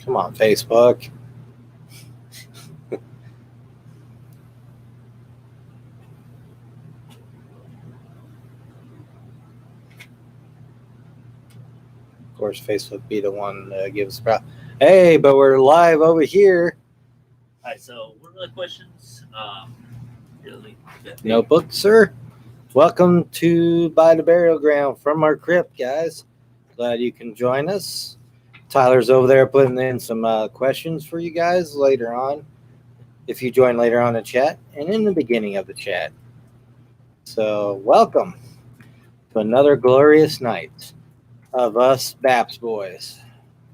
Come on, Facebook. Of course, Facebook be the one that gives problem. Hey, but we're live over here. All right, so what are the questions? Notebook, sir. Welcome to By the Burial Ground from our crypt, guys. Glad you can join us. Tyler's over there putting in some questions for you guys later on. If you join later on the chat and in the beginning of the chat. So, welcome to another glorious night of us Baps boys.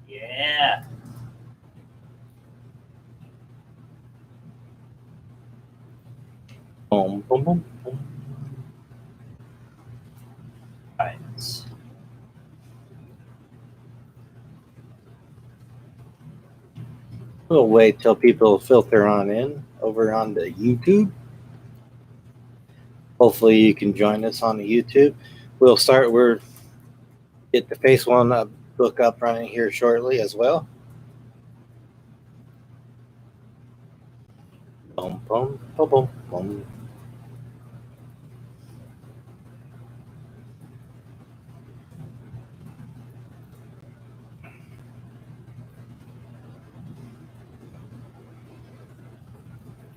Yeah. Boom, boom, boom, boom. All right. We'll wait till people filter on in over on the YouTube. Hopefully you can join us on the YouTube. We're get the face one book up running here shortly as well. Boom, boom, boom, boom, boom.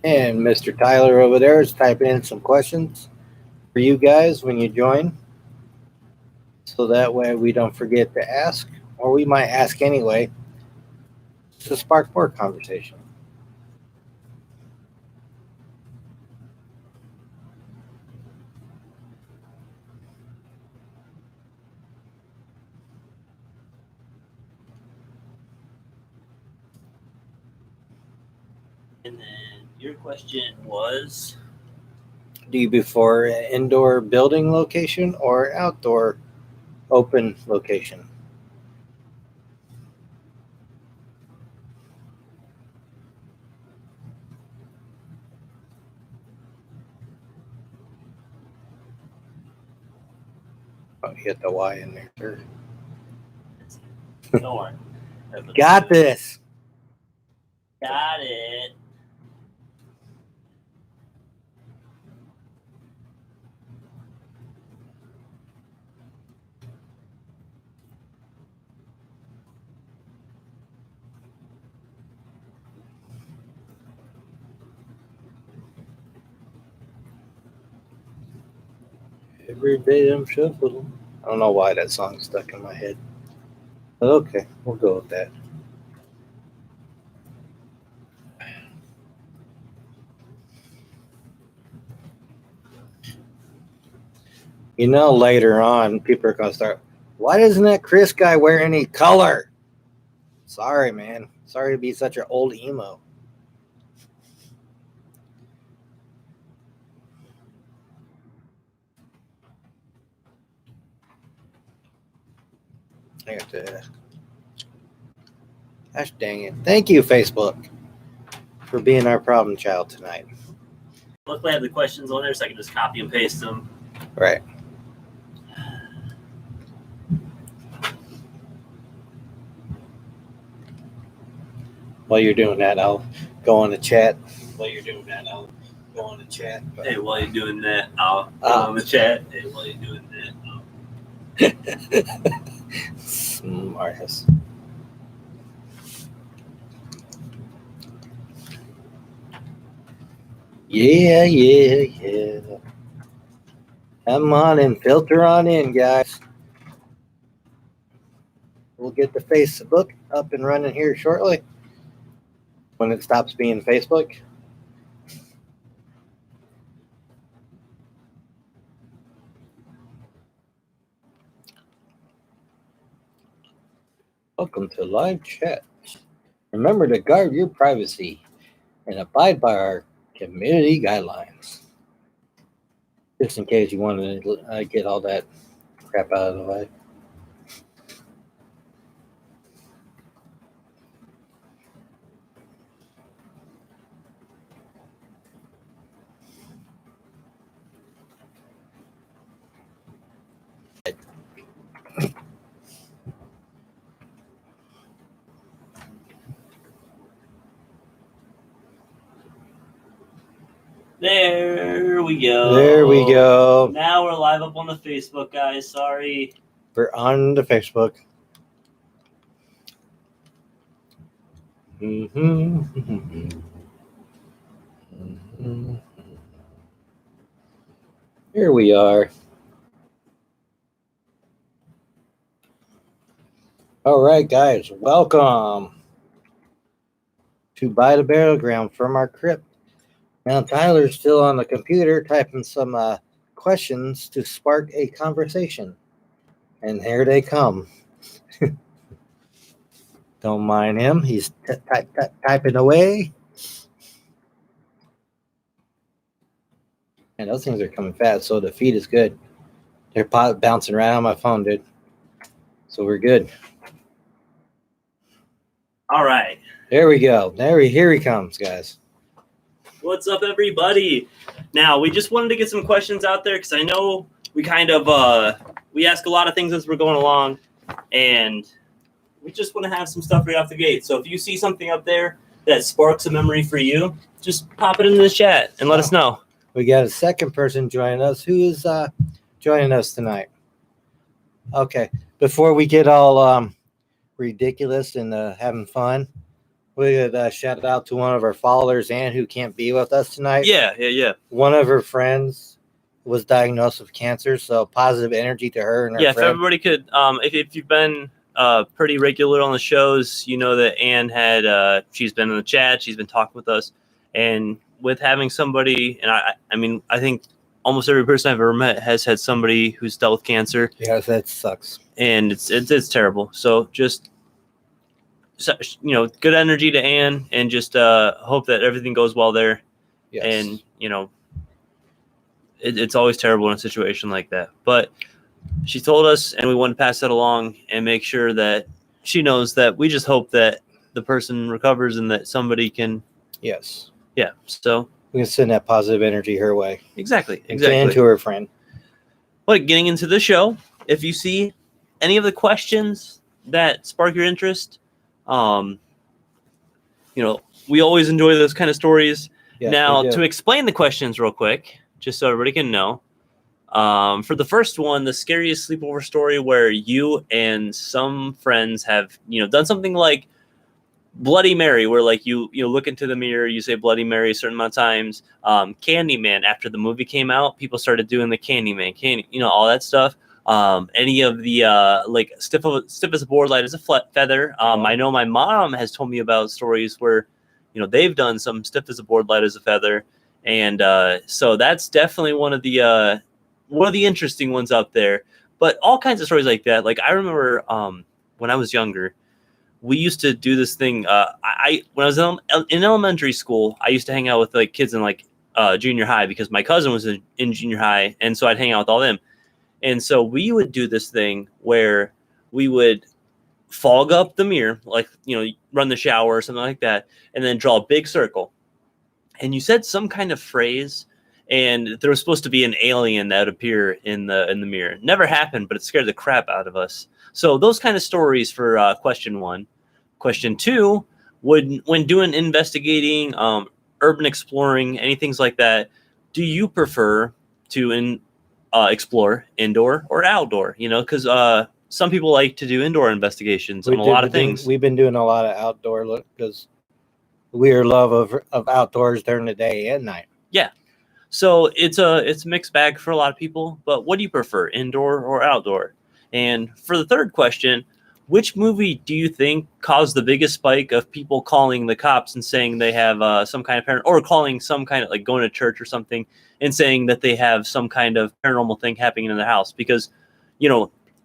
And Mr. Tyler over there is typing in some questions for you guys when you join. So that way we don't forget to ask, or we might ask anyway, to spark more conversation. And then your question was? Do you prefer an indoor building location or outdoor open location? Oh, you hit the Y in there, sir. Don't worry. Got this. Got it. Every day I'm shuffling. I don't know why that song stuck in my head. But okay, we'll go with that. You know, later on, people are going to start, why doesn't that Chris guy wear any color? Sorry, man. Sorry to be such an old emo. I have to. Gosh dang it. Thank you, Facebook, for being our problem child tonight. Luckily, I have the questions on there, so I can just copy and paste them. Right. While you're doing that, I'll go on the chat. Hey, while you're doing that, I'll go on the chat. Hey, while you're doing that, I'll Smartass. Yeah. Come on and filter on in, guys. We'll get the Facebook up and running here shortly when it stops being Facebook. Welcome to live chat. Remember to guard your privacy and abide by our community guidelines. Just in case you want to get all that crap out of the way. we go. There we go. Now we're live up on the Facebook, guys. Sorry. We're on the Facebook. Here we are. All right, guys. Welcome to By the Burial Ground from our crypt. Now, Tyler's still on the computer typing some questions to spark a conversation. And here they come. Don't mind him. He's typing away. And those things are coming fast, so the feed is good. They're bouncing right on my phone, dude. So we're good. All right. There we go. Here he comes, guys. What's up, everybody? Now, we just wanted to get some questions out there because I know we kind of we ask a lot of things as we're going along, and we just want to have some stuff right off the gate. So if you see something up there that sparks a memory for you, just pop it into the chat and let us know. We got a second person joining us. Who is joining us tonight? Okay. Before we get all ridiculous and having fun, we could shout out to one of our followers, Ann, who can't be with us tonight. Yeah. One of her friends was diagnosed with cancer, so positive energy to her and her friend. If everybody could, if you've been pretty regular on the shows, you know that Ann had, she's been in the chat, she's been talking with us, and with having somebody, and I mean, I think almost every person I've ever met has had somebody who's dealt with cancer. Yeah, that sucks. And it's terrible. So just, good energy to Ann, and just hope that everything goes well there. Yes. And, it's always terrible in a situation like that. But she told us, and we want to pass that along and make sure that she knows that we just hope that the person recovers and that somebody can. Yes. Yeah. So we can send that positive energy her way. Exactly. And to her friend. But getting into the show, if you see any of the questions that spark your interest, we always enjoy those kind of stories. Yes, now, to explain the questions real quick, just so everybody can know, for the first one, the scariest sleepover story where you and some friends have, done something like Bloody Mary, where like you look into the mirror, you say Bloody Mary a certain amount of times. Candyman, after the movie came out, people started doing the Candyman, all that stuff. Any of the like stiff as a board, light as a feather. I know my mom has told me about stories where, they've done some stiff as a board, light as a feather, and so that's definitely one of the interesting ones out there. But all kinds of stories like that. Like I remember when I was younger, we used to do this thing. When I was in elementary school, I used to hang out with like kids in like junior high because my cousin was in junior high, and so I'd hang out with all them. And so we would do this thing where we would fog up the mirror, like, run the shower or something like that, and then draw a big circle. And you said some kind of phrase, and there was supposed to be an alien that would appear in the mirror. Never happened, but it scared the crap out of us. So those kind of stories for question one. Question two, when doing investigating, urban exploring, anything like that, do you prefer to explore indoor or outdoor? Because some people like to do indoor investigations on a lot of things. We've been doing a lot of outdoor look because we are love of outdoors during the day and night. Yeah. So it's a mixed bag for a lot of people, but what do you prefer, indoor or outdoor? And for the third question, which movie do you think caused the biggest spike of people calling the cops and saying they have some kind of or calling some kind of like going to church or something and saying that they have some kind of paranormal thing happening in their house? Because,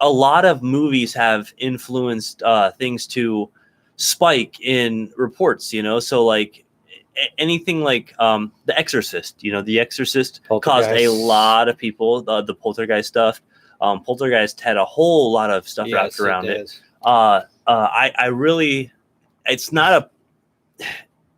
a lot of movies have influenced things to spike in reports, so like anything like The Exorcist, The Exorcist caused a lot of people, the poltergeist stuff. Poltergeist had a whole lot of stuff wrapped around it. I really, it's not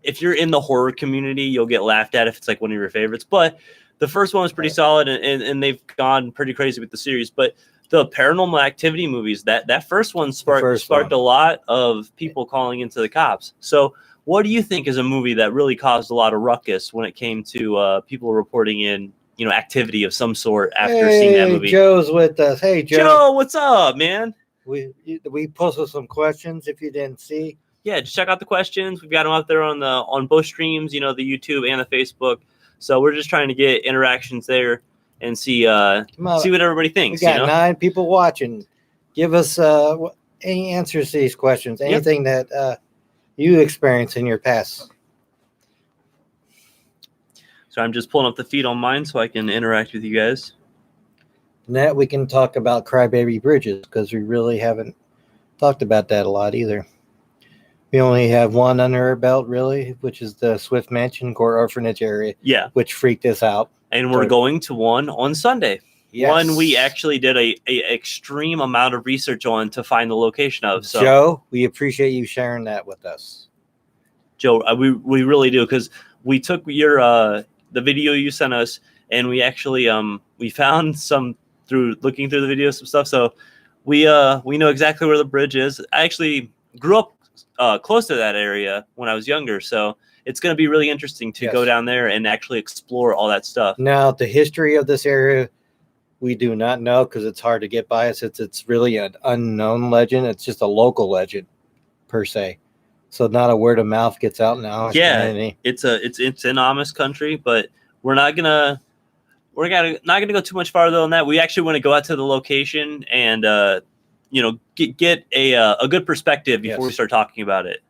if you're in the horror community, you'll get laughed at if it's like one of your favorites, but the first one was pretty solid, and they've gone pretty crazy with the series. But the Paranormal Activity movies, that first one sparked a lot of people calling into the cops. So what do you think is a movie that really caused a lot of ruckus when it came to people reporting in activity of some sort after seeing that movie. Joe's with us. Hey, Joe. Joe, what's up, man? We posted some questions if you didn't see. Yeah, just check out the questions. We've got them out there on both streams, the YouTube and the Facebook. So we're just trying to get interactions there and see what everybody thinks. We got 9 people watching. Give us any answers to these questions. Anything that you experienced in your past. So I'm just pulling up the feed on mine so I can interact with you guys. That we can talk about Crybaby Bridges because we really haven't talked about that a lot either. We only have one under our belt, really, which is the Swift Mansion Core Orphanage area. Yeah. Which freaked us out. And we're going to one on Sunday. Yes. One we actually did a extreme amount of research on to find the location of. So Joe, we appreciate you sharing that with us. Joe, we really do, because we took your the video you sent us, and we actually we found some through looking through the video, some stuff. So we know exactly where the bridge is. I actually grew up close to that area when I was younger, so it's going to be really interesting to go down there and actually explore all that stuff. Now, the history of this area, we do not know because it's hard to get by us. It's really an unknown legend. It's just a local legend per se. So not a word of mouth gets out now. Yeah, it's in Amish country, but we're not gonna go too much farther than that. We actually want to go out to the location and get a good perspective before we start talking about it.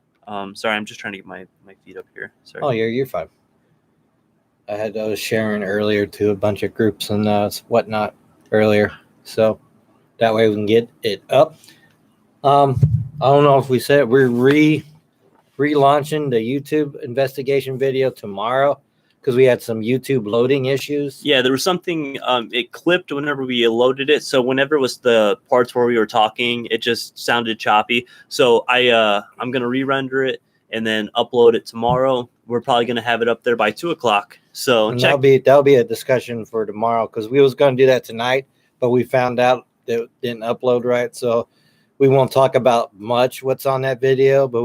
Sorry, I'm just trying to get my feed up here. Sorry. Oh, you're fine. I was sharing earlier to a bunch of groups and whatnot earlier, so that way we can get it up. I don't know if we said it, we're relaunching the YouTube investigation video tomorrow because we had some YouTube loading issues. Yeah, there was something, it clipped whenever we loaded it. So whenever it was the parts where we were talking, it just sounded choppy. So I'm going to re-render it and then upload it tomorrow. We're probably going to have it up there by 2:00. So that'll be a discussion for tomorrow because we was going to do that tonight, but we found out that it didn't upload right. So we won't talk about much what's on that video, but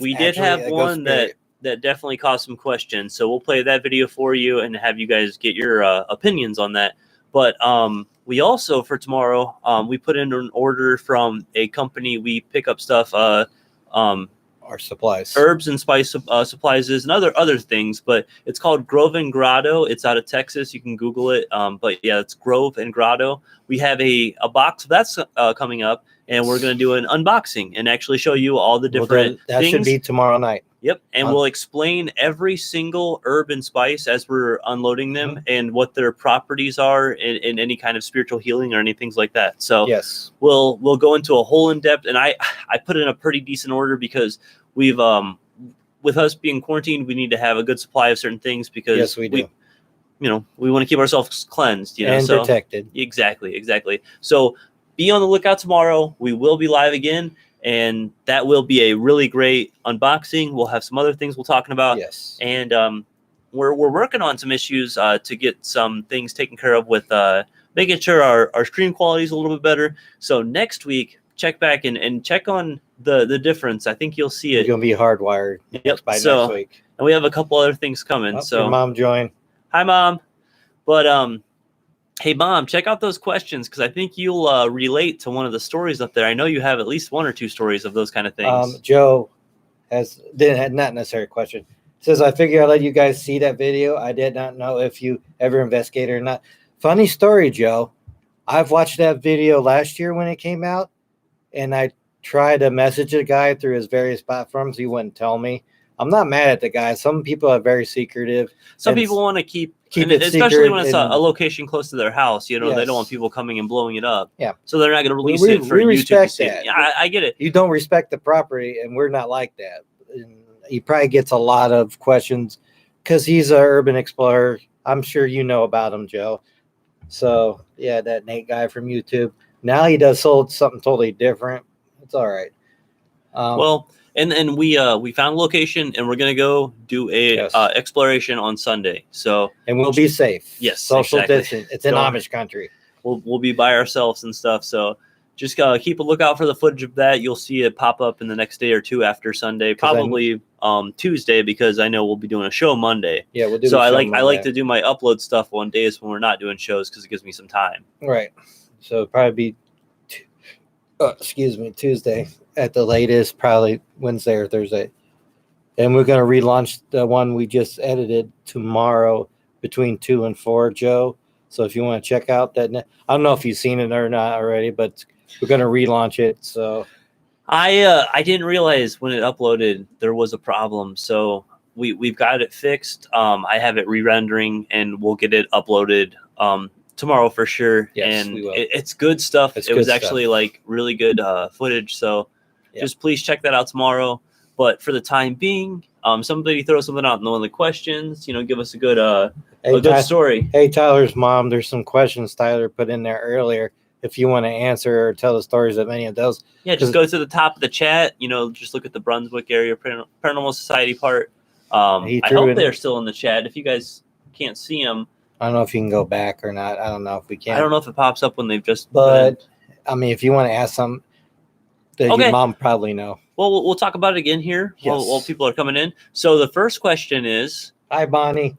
we did have one that definitely caused some questions. So we'll play that video for you and have you guys get your opinions on that. But we also, for tomorrow, we put in an order from a company. We pick up stuff, our supplies, herbs and spice supplies and other things. But it's called Grove and Grotto. It's out of Texas. You can Google it. But yeah, it's Grove and Grotto. We have a box that's coming up, and we're going to do an unboxing and actually show you all the different that things. Should be tomorrow night. Yep, and we'll explain every single herb and spice as we're unloading them and what their properties are in any kind of spiritual healing or anything like that. So yes, we'll go into a whole in-depth, and I put in a pretty decent order because we've with us being quarantined, we need to have a good supply of certain things because we do. We want to keep ourselves cleansed, and protected. Exactly. So be on the lookout tomorrow. We will be live again. And that will be a really great unboxing. We'll have some other things we're talking about. Yes. And we're working on some issues to get some things taken care of with making sure our stream quality is a little bit better. So next week, check back and check on the difference. I think you'll see it. It's going to be hardwired by next week. And we have a couple other things coming. So your mom joined. Hi, Mom. But hey, Mom, check out those questions because I think you'll relate to one of the stories up there. I know you have at least 1 or 2 stories of those kind of things. Joe had not necessarily a question. Says, I figure I'll let you guys see that video. I did not know if you ever investigated or not. Funny story, Joe. I've watched that video last year when it came out, and I tried to message a guy through his various platforms. He wouldn't tell me. I'm not mad at the guy. Some people are very secretive. Some people want to keep it especially when it's a location close to their house. They don't want people coming and blowing it up. Yeah. So they're not going to release it for YouTube to see. Yeah, I get it. You don't respect the property, and we're not like that. And he probably gets a lot of questions because he's an urban explorer. I'm sure you know about him, Joe. So, yeah, that Nate guy from YouTube. Now he does something totally different. It's all right. And we found a location, and we're gonna go do a exploration on Sunday. So we'll be safe. Yes, social distance. It's in Amish country. We'll be by ourselves and stuff. So just keep a lookout for the footage of that. You'll see it pop up in the next day or two after Sunday, probably Tuesday, because I know we'll be doing a show Monday. Yeah, we'll do. So I like to do my upload stuff on days when we're not doing shows because it gives me some time. Right. So it'll probably be Tuesday at the latest, probably Wednesday or Thursday. And we're going to relaunch the one we just edited tomorrow between 2 and 4, Joe. So if you want to check out that, I don't know if you've seen it or not already, but we're going to relaunch it. So I didn't realize when it uploaded there was a problem. So we've got it fixed. I have it re-rendering and we'll get it uploaded tomorrow for sure. Yes, and we will. It's good stuff. It's it was good actually stuff. like really good footage. So just please check that out tomorrow. But for the time being, somebody throw something out in one of the questions. Give us a good story. Hey, Tyler's mom, there's some questions Tyler put in there earlier. If you want to answer or tell the stories of any of those. Yeah, just go to the top of the chat. Just look at the Brunswick area Paranormal Society part. I hope they're still in the chat. If you guys can't see them, I don't know if you can go back or not. I don't know if we can. I don't know if it pops up when they've just. But I mean, if you want to ask something, your mom probably know. Well, we'll talk about it again here while people are coming in. So the first question is, hi, Bonnie.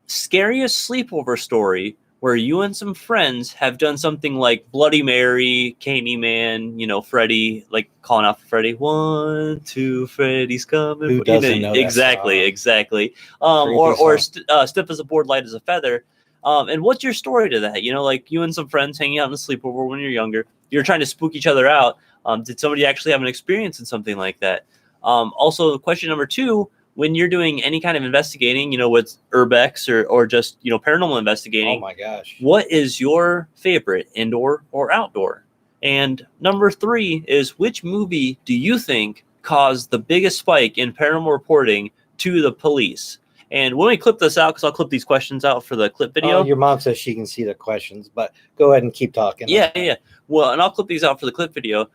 Scariest sleepover story where you and some friends have done something like Bloody Mary, Candyman, Freddy, like calling out for Freddy. 1, 2, Freddy's coming. Who doesn't know that exactly. Or stiff as a board, light as a feather. And what's your story to that? Like you and some friends hanging out in a sleepover when you're younger. You're trying to spook each other out. Did somebody actually have an experience in something like that? Also, question number 2, when you're doing any kind of investigating, with urbex or just, paranormal investigating. Oh my gosh. What is your favorite, indoor or outdoor? And number 3 is, which movie do you think caused the biggest spike in paranormal reporting to the police? And when we clip this out, because I'll clip these questions out for the clip video. Oh, your mom says she can see the questions, but go ahead and keep talking. Yeah. Well, and I'll clip these out for the clip video.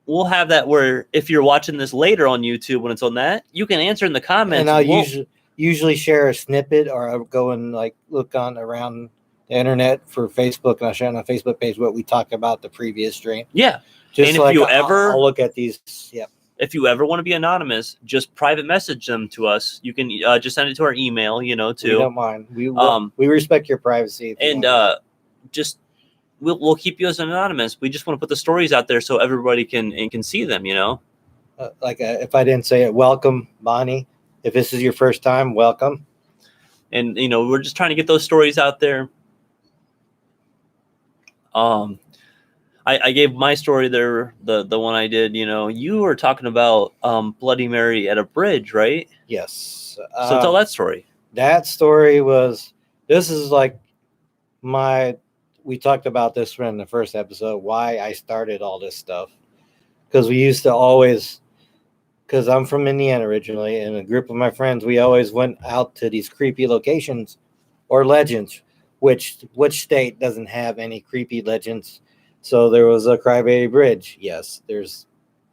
We'll have that where if you're watching this later on YouTube when it's on that, you can answer in the comments. And I'll usually share a snippet, or I'll go and look around the internet for Facebook, and I'll share on the Facebook page what we talked about the previous stream. Yeah. Just and if I'll look at these. Yep. If you ever want to be anonymous, just private message them to us. You can just send it to our email, too. We don't mind. We respect your privacy. And just we'll keep you as anonymous. We just want to put the stories out there so everybody can see them, if I didn't say it, welcome, Bonnie. If this is your first time, welcome. And, we're just trying to get those stories out there. I gave my story there, the one I did, you were talking about Bloody Mary at a bridge, right? Yes. So tell that story. That story we talked about this in the first episode, why I started all this stuff. Because we used to always, because I'm from Indiana originally, and a group of my friends, we always went out to these creepy locations or legends, which state doesn't have any creepy legends? So there was a Crybaby Bridge. Yes, there's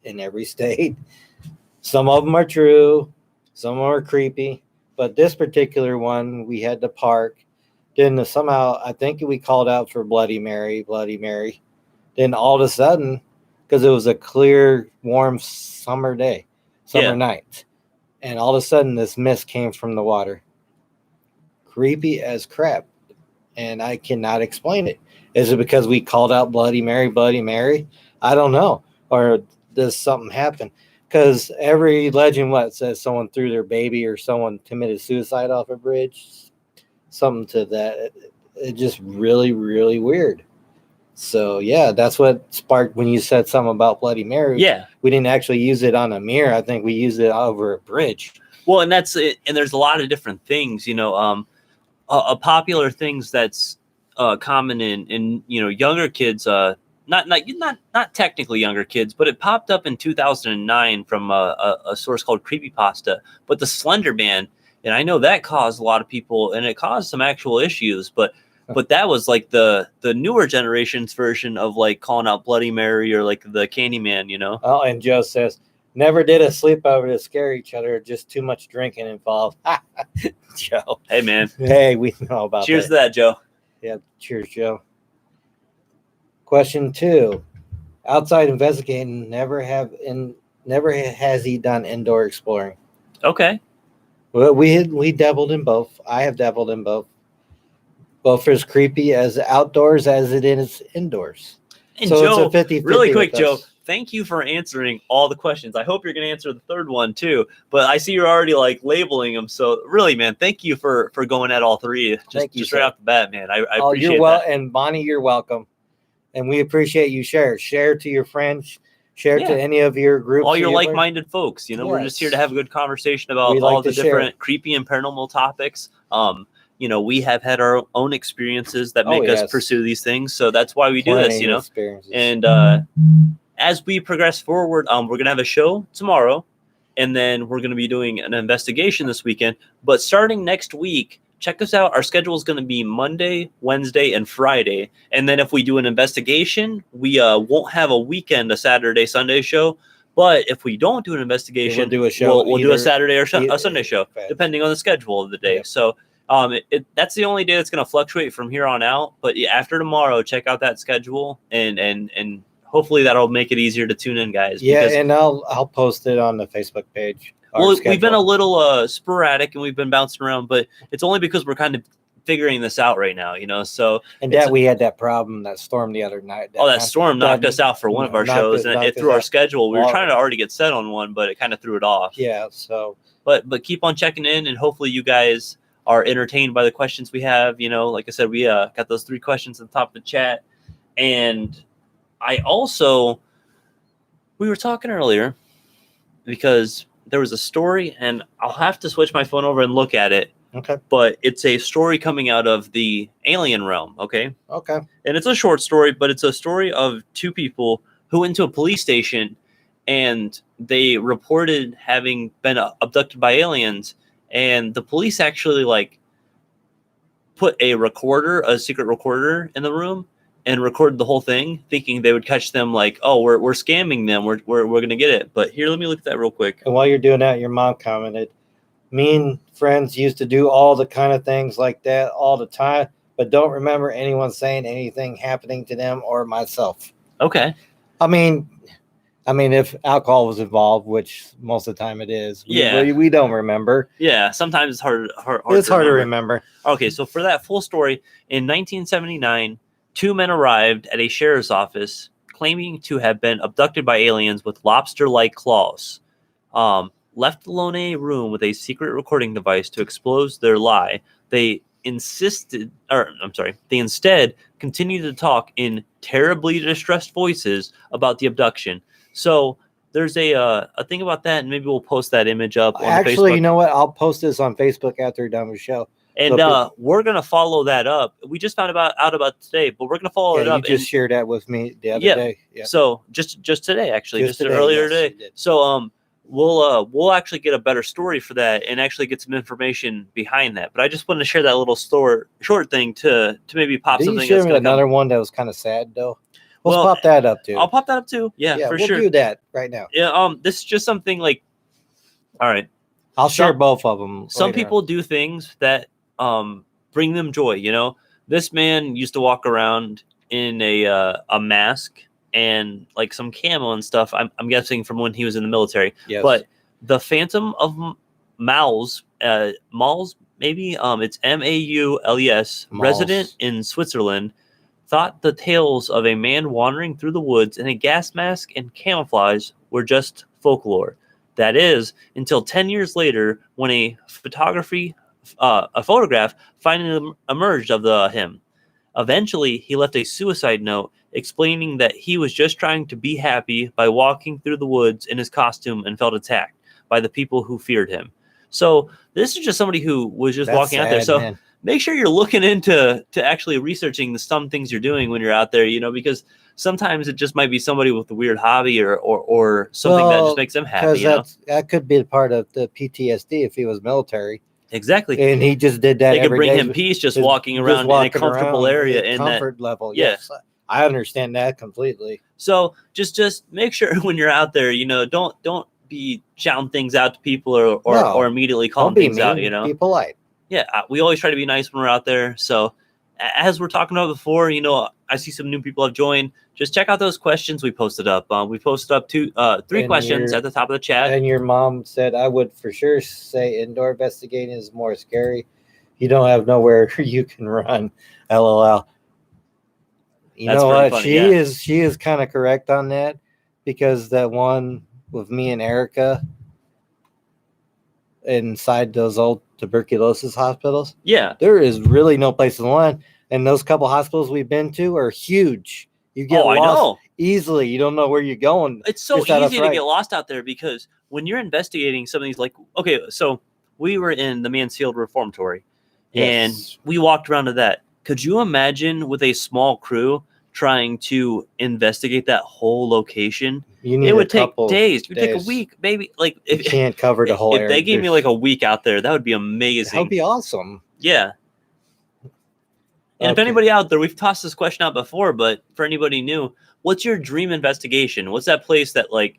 in every state. Some of them are true. Some of them are creepy. But this particular one, we had to park. Then somehow, I think we called out for Bloody Mary. Then all of a sudden, because it was a clear, warm summer night, and all of a sudden this mist came from the water. Creepy as crap. And I cannot explain it. Is it because we called out Bloody Mary? I don't know. Or does something happen? Because every legend, says someone threw their baby or someone committed suicide off a bridge. Something to that. It's just really, really weird. So, yeah, that's what sparked when you said something about Bloody Mary. Yeah. We didn't actually use it on a mirror. I think we used it over a bridge. Well, and that's it. And there's a lot of different things, a popular things that's common in younger kids, not technically younger kids, but it popped up in 2009 from a source called Creepypasta. But the Slender Man, and I know that caused a lot of people, and it caused some actual issues, but that was like the newer generation's version of calling out Bloody Mary or the Candyman, Oh, and Joe says, never did a sleepover to scare each other, just too much drinking involved. Joe. Hey, man. Hey, we know about Cheers to that, Joe. Yeah, cheers, Joe. Question 2. Outside investigating, never has he done indoor exploring. Okay. Well, we dabbled in both. I have dabbled in both. Both are as creepy as outdoors as it is indoors. And So Joe, it's a 50-50 really quick, with Joe, us. thank you for answering all the questions. I hope you're going to answer the third one too. But I see you're already like labeling them. So really, man, thank you for going at all three. Thank you, just right sir. off the bat, man. I Oh, appreciate you're that. and Bonnie, you're welcome. And we appreciate you share to your friends, share Yeah. to any of your groups. All your like-minded folks. We're just here to Yes. have a good conversation about We like all the to share. different creepy and paranormal topics. We have had our own experiences that Oh, make us yes. pursue these things. So that's why we do this, Plenty of experiences. And as we progress forward, we're going to have a show tomorrow, and then we're going to be doing an investigation this weekend. But starting next week, check us out. Our schedule is going to be Monday, Wednesday, and Friday. And then if we do an investigation, we won't have a weekend, a Saturday, Sunday show. But if we don't do an investigation, we'll do a show. We'll do a Saturday or either- a Sunday show, depending on the schedule of the day. Yep. So that's the only day that's going to fluctuate from here on out. But after tomorrow, check out that schedule, and hopefully that'll make it easier to tune in, guys. Yeah, because, and I'll post it on the Facebook page. well, we've been a schedule. little sporadic and we've been bouncing around, but it's only because we're kind of figuring this out right now, So And that we had that problem, that storm the other night. that storm knocked us out for one of our shows, and it threw our schedule. We were trying to already get set on one, but it kind of threw it off. Yeah, so but keep on checking in, and hopefully you guys are entertained by the questions we have. Like I said, we got those 3 questions at the top of the chat, and we were talking earlier because there was a story, and I'll have to switch my phone over and look at it. okay. But it's a story coming out of the alien realm, okay? Okay. And it's a short story, but it's a story of 2 people who went to a police station, and they reported having been abducted by aliens, and the police actually put a secret recorder in the room and recorded the whole thing, thinking they would catch them we're scamming them, we're gonna get it. But here, let me look at that real quick. And while you're doing that, your mom commented, me and friends used to do all the kind of things like that all the time, but don't remember anyone saying anything happening to them or myself. Okay. I mean, if alcohol was involved, which most of the time it is, we don't remember. Yeah, sometimes it's hard It's hard to remember. Okay, so for that full story, in 1979, 2 men arrived at a sheriff's office claiming to have been abducted by aliens with lobster-like claws. Left alone in a room with a secret recording device to expose their lie, they instead continued to talk in terribly distressed voices about the abduction. So there's a thing about that, and maybe we'll post that image up on Actually, Facebook. you know what? I'll post this on Facebook after we're done with the show. And we're gonna follow that up. We just found out about today, but we're gonna follow it up. You just shared that with me the other day. Yeah. So just today, actually, just today, earlier yes, today. So we'll actually get a better story for that and actually get some information behind that. But I just wanted to share that little short thing to maybe pop something. Did you share another one that was kind of sad though? Let's pop that up too. I'll pop that up too. Yeah, for sure. We'll do that right now. Yeah. This is just something all right. I'll share both of them. Some people do things that bring them joy. This man used to walk around in a mask and some camo and stuff. I'm guessing from when he was in the military. Yes. But the Phantom of Maules, maybe it's Maules, resident in Switzerland, thought the tales of a man wandering through the woods in a gas mask and camouflage were just folklore. That is, until 10 years later, when a photograph finally emerged of him. Eventually, he left a suicide note explaining that he was just trying to be happy by walking through the woods in his costume and felt attacked by the people who feared him. So this is just somebody who was just walking out there. So make sure you're looking into actually researching some things you're doing when you're out there, because sometimes it just might be somebody with a weird hobby or something that just makes them happy. That could be part of the PTSD if he was military. Exactly. And he just did that. They could bring him peace just walking around in a comfortable area in comfort level. Yeah. Yes. I understand that completely. So just make sure when you're out there, don't be shouting things out to people or immediately calling things out. Be polite. Yeah, we always try to be nice when we're out there. So as we're talking about before, I see some new people have joined. Just check out those questions we posted up. We posted up three questions at the top of the chat. And your mom said, I would for sure say indoor investigating is more scary. You don't have nowhere you can run. LOL. You That's know pretty what? funny, She is kind of correct on that, because that one with me and Erica inside those old tuberculosis hospitals, Yeah. there is really no place to run. And those couple hospitals we've been to are huge. You get I lost know. easily. You don't know where you're going. It's so Just out of easy to fright. get lost out there, because when you're investigating some of these, like, okay, so we were in the Mansfield Reformatory, and Yes. we walked around to that. Could you imagine with a small crew trying to investigate that whole location? You need It would a take couple days. It would take a days. week, maybe. Like, You can't cover the whole if area. they gave me like a week out there, that would be That amazing. would be awesome. Yeah. And if anybody out there, we've tossed this question out before, but for anybody new, what's your dream investigation? What's that place that, like,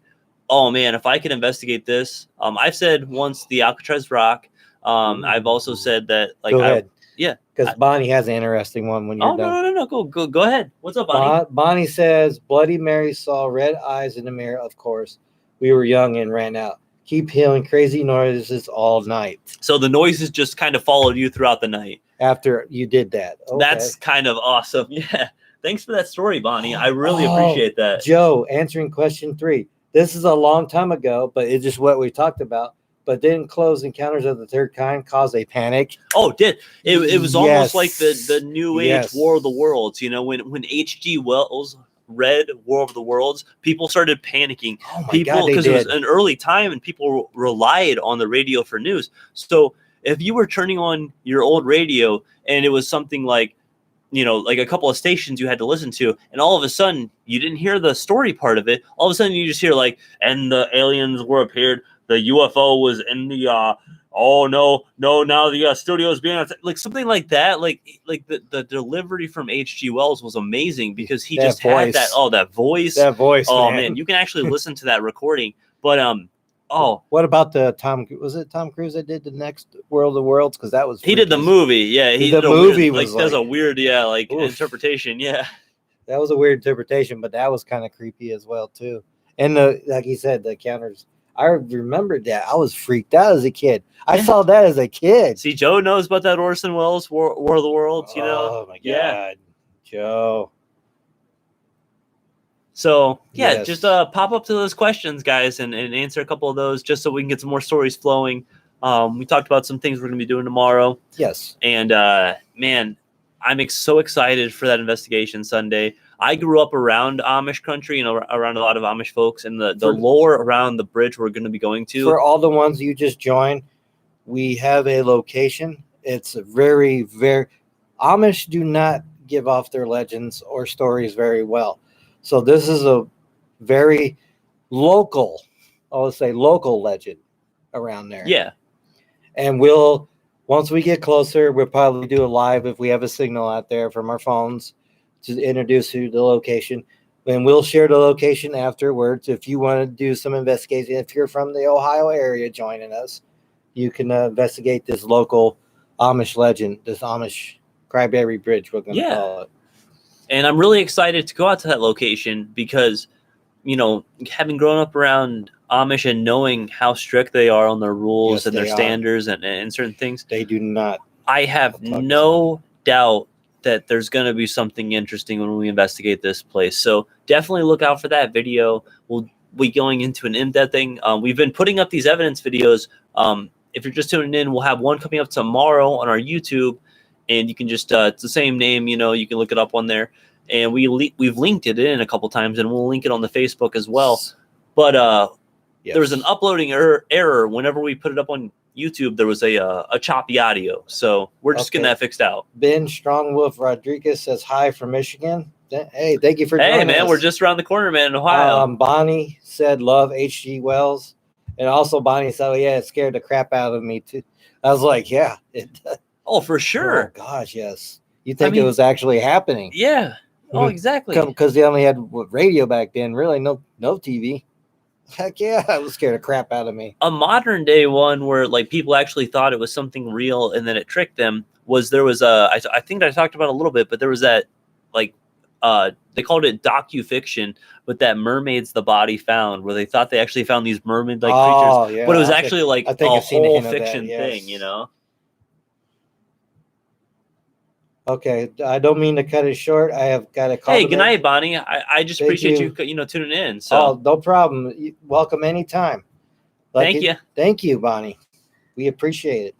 oh man, if I could investigate this? I've said once the Alcatraz Rock. I've also said that, like, Go ahead. Yeah. Because Bonnie has an interesting one when you're done. No. Go ahead. What's up, Bonnie? Bonnie says, Bloody Mary saw red eyes in the mirror, of course. We were young and ran out. Keep hearing crazy noises all night. So the noises just kind of followed you throughout the night. After you did that. Okay. That's kind of awesome. Yeah. Thanks for that story, Bonnie. I really appreciate that. Joe, answering question 3. This is a long time ago, but it's just what we talked about. But didn't close Encounters of the Third Kind cause a panic? Oh, it was almost like the new age Yes. War of the Worlds. When H.G. Wells read War of the Worlds, people started panicking. Oh my God, they because it was did. an early time and people relied on the radio for news. So if you were turning on your old radio and it was something like, like a couple of stations you had to listen to, and all of a sudden you didn't hear the story part of it, all of a sudden you just hear like, and the aliens were appeared. The UFO was in the oh no, now the studio is being like something like that. Like the delivery from H.G. Wells was amazing, because he just had that voice. That voice. Oh man, you can actually listen to that recording. But what about the Tom Cruise that did the next World of Worlds? Because that was he did the movie. Yeah, he the did movie weird, was does a like, weird oof. interpretation. Yeah, that was a weird interpretation, but that was kind of creepy as well too. And like he said, the Encounters. I remembered that. I was freaked out as a kid. I saw that as a kid. See, Joe knows about that Orson Welles War of the Worlds. Oh my God, yeah. Joe. So yeah, Yes. just pop up to those questions, guys, and answer a couple of those, just so we can get some more stories flowing. We talked about some things we're going to be doing tomorrow. Yes. And man, I'm so excited for that investigation Sunday. I grew up around Amish country and around a lot of Amish folks, and the lore around the bridge we're going to be going to. For all the ones you just joined, we have a location. It's very, very Amish do not give off their legends or stories very well. So this is a very local, I would say local legend around there. Yeah. And once we get closer, we'll probably do a live if we have a signal out there from our phones to introduce you to the location. And we'll share the location afterwards. If you want to do some investigation, if you're from the Ohio area joining us, you can investigate this local Amish legend, this Amish Cryberry Bridge, we're going to call it. And I'm really excited to go out to that location because, having grown up around Amish and knowing how strict they are on their rules and their standards and certain things, they do not. I have no doubt that there's going to be something interesting when we investigate this place. So definitely look out for that video. We'll be going into an in-depth thing. We've been putting up these evidence videos. If you're just tuning in, we'll have one coming up tomorrow on our YouTube, and you can just it's the same name. You can look it up on there, and we've linked it in a couple times, and we'll link it on the Facebook as well. But there was an uploading error whenever we put it up on YouTube. There was a choppy audio, so we're just getting that fixed out. Ben Strongwolf Rodriguez says hi from Michigan. Hey, thank you for joining us. Hey man, we're just around the corner, man, in Ohio. Bonnie said love H.G. Wells, and also Bonnie said, it scared the crap out of me too. I was like, yeah, it does. Oh, for sure. Oh gosh, yes. You think it was actually happening? Yeah. Oh, exactly. Because they only had radio back then. Really, no TV. Heck yeah, it was scared the crap out of me. A modern day one where like people actually thought it was something real and then it tricked them there was a I think I talked about it a little bit, but there was that like they called it docu-fiction, but that mermaid's the body found, where they thought they actually found these mermaid like creatures, yeah, but it was actually like I think a I've seen a whole hint of that, fiction yes. thing, you know. Okay, I don't mean to cut it short. I have got a call. Hey, to good make. night, Bonnie. I just Thank appreciate you. you tuning in. So Oh, no problem. Welcome anytime. thank you. Thank you, Bonnie. We appreciate it.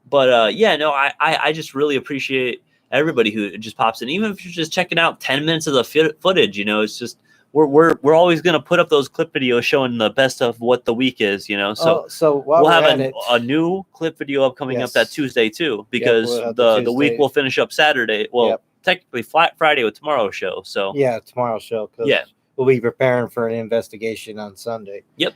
But yeah, no, I just really appreciate everybody who just pops in, even if you're just checking out 10 minutes of the footage. You know, it's just we're always gonna put up those clip videos showing the best of what the week is. You know, so while we'll we're have at a new clip video up coming up that Tuesday too, because we'll have the week will finish up Saturday. Well, technically Friday with tomorrow's show. So yeah, tomorrow's show. Yeah, we'll be preparing for an investigation on Sunday. Yep.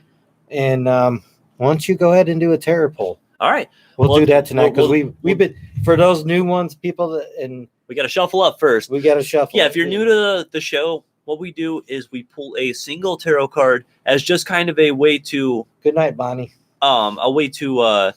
And why don't you go ahead and do a terror poll? All right. We'll do that tonight because we've been, for those new ones, people, and we got to shuffle up first. We got to shuffle. Yeah, if you're new to the show, what we do is we pull a single tarot card as just kind of a way to. Good night, Bonnie. A way to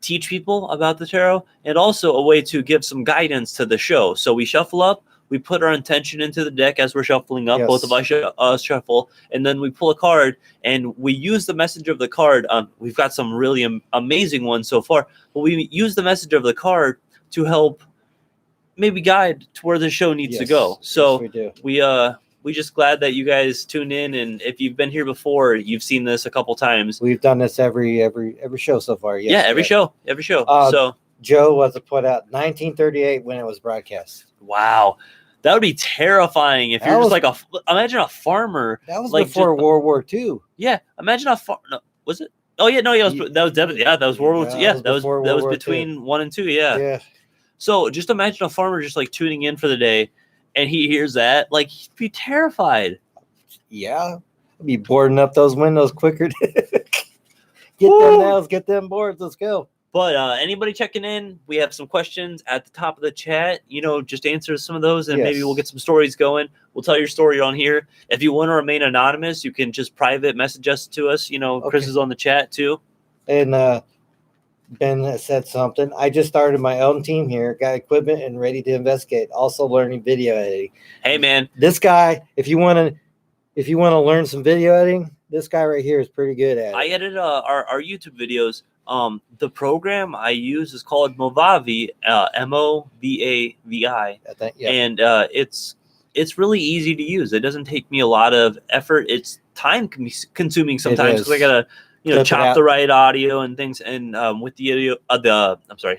teach people about the tarot, and also a way to give some guidance to the show. So we shuffle up. We put our intention into the deck as we're shuffling up. Yes. Both of us shuffle, and then we pull a card, and we use the message of the card. We've got some really amazing ones so far, but we use the message of the card to help maybe guide to where the show needs to go. So yes, we do. We just glad that you guys tune in, and if you've been here before, you've seen this a couple times. We've done this every show so far. Yes, yeah, every show. So Joe was put out 1938 when it was broadcast. Wow. That would be terrifying if you're just like imagine a farmer. That was like before World War II. Yeah, imagine no, was it? Oh yeah, no, yeah, that was definitely that was World War II. Yeah, that was between 1 and 2. Yeah. Yeah. So just imagine a farmer just like tuning in for the day, and he hears that, like he'd be terrified. Yeah, I'd be boarding up those windows quicker. Get them nails, get them boards. Let's go. But anybody checking in, we have some questions at the top of the chat. You know, just answer some of those, and maybe we'll get some stories going. We'll tell your story on here. If you want to remain anonymous, you can just private message us to us. You know, okay. Chris is on the chat too. And Ben said something. I just started my own team here, got equipment and ready to investigate. Also learning video editing. Hey man, this guy, if you want to learn some video editing, this guy right here is pretty good at it. I edit our YouTube videos. The program I use is called Movavi, Movavi, and it's really easy to use. It doesn't take me a lot of effort. It's time consuming sometimes because I gotta chop the right audio and things. And with the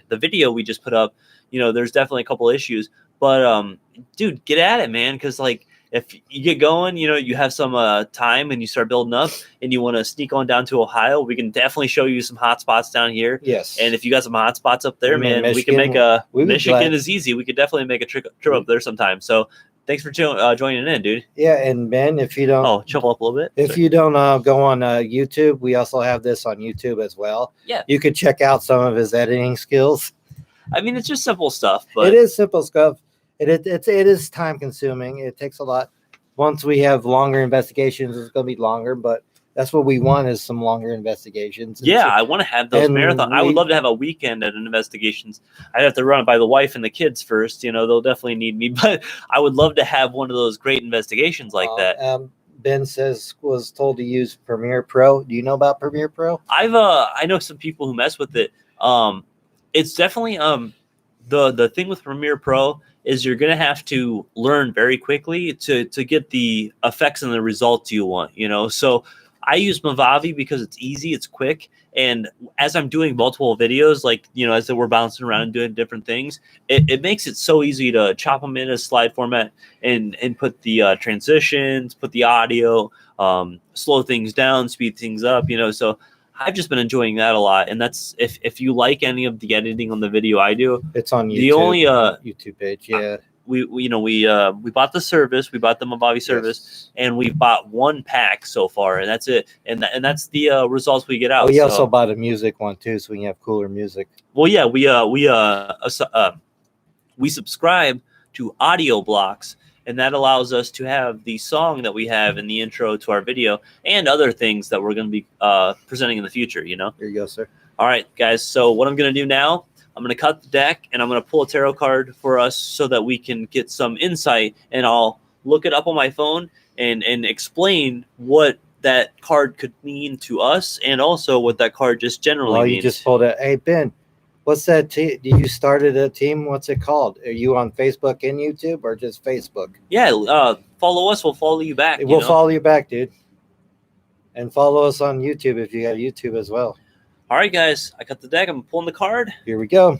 video we just put up, there's definitely a couple issues. But dude, get at it, man, because like. If you get going, you have some time and you start building up and you want to sneak on down to Ohio, we can definitely show you some hot spots down here. Yes. And if you got some hot spots up there, man, Michigan, we can make Michigan is easy. We could definitely make a trip up there sometime. So thanks for joining in, dude. Yeah. And Ben, if you don't. Shuffle up a little bit. If you don't go on YouTube, we also have this on YouTube as well. Yeah. You could check out some of his editing skills. I mean, it's just simple stuff. But it is simple stuff. It is time consuming. It takes a lot. Once we have longer investigations, it's going to be longer, but that's what we want is some longer investigations. Yeah, I want to have those marathons. I would love to have a weekend at an investigations. I'd have to run it by the wife and the kids first. They'll definitely need me, but I would love to have one of those great investigations like that. Ben was told to use Premiere Pro. Do you know about Premiere Pro? I know some people who mess with it. It's definitely the thing with Premiere Pro is you're going to have to learn very quickly to get the effects and the results you want, So I use Movavi because it's easy, it's quick. And as I'm doing multiple videos, like, as we're bouncing around and doing different things, it makes it so easy to chop them in a slide format and put the transitions, put the audio, slow things down, speed things up, So I've just been enjoying that a lot, and that's if you like any of the editing on the video I do, it's on YouTube. The only YouTube page, yeah. We bought the service, we bought the Movavi service, and we bought one pack so far, and that's it, and that's the results we get out. We also bought a music one too, so we can have cooler music. Well, yeah, we subscribe to Audio Blocks. And that allows us to have the song that we have in the intro to our video and other things that we're going to be presenting in the future, Here you go, sir. All right, guys. So what I'm going to do now, I'm going to cut the deck and I'm going to pull a tarot card for us so that we can get some insight, and I'll look it up on my phone and explain what that card could mean to us and also what that card just generally means. You just pulled it. Hey, Ben, what's that? You started a team. What's it called? Are you on Facebook and YouTube or just Facebook? Yeah, follow us. We'll follow you back. We'll follow you back, dude. And follow us on YouTube if you got YouTube as well. All right, guys. I cut the deck. I'm pulling the card. Here we go.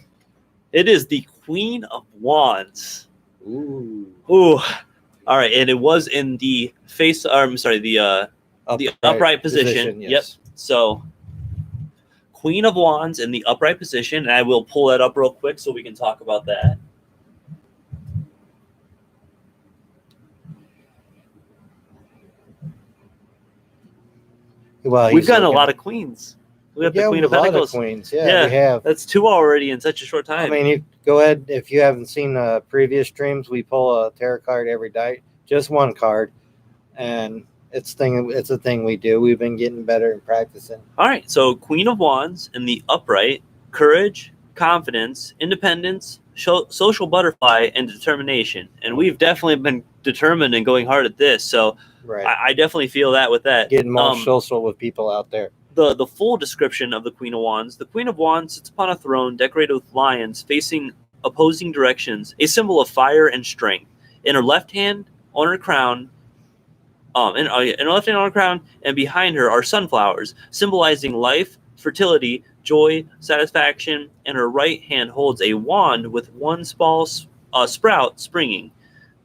It is the Queen of Wands. Ooh. All right, and it was in the the upright position. Yes. Yep. So, Queen of Wands in the upright position, and I will pull that up real quick so we can talk about that. Well, we've gotten a lot of queens. We got the Queen of Pentacles. Queens. Yeah, we have. That's 2 already in such a short time. I mean, you go ahead. If you haven't seen previous streams, we pull a tarot card every night, just one card, and it's a thing we do. We've been getting better and practicing. All right, so Queen of Wands in the upright, courage, confidence, independence, social butterfly, and determination. And we've definitely been determined and going hard at this. So right. I definitely feel that with that. Getting more social with people out there. The full description of the Queen of Wands. The Queen of Wands sits upon a throne decorated with lions facing opposing directions, a symbol of fire and strength. In her left hand on her crown, in her left hand on her crown, and behind her are sunflowers, symbolizing life, fertility, joy, satisfaction. And her right hand holds a wand with one small sprout springing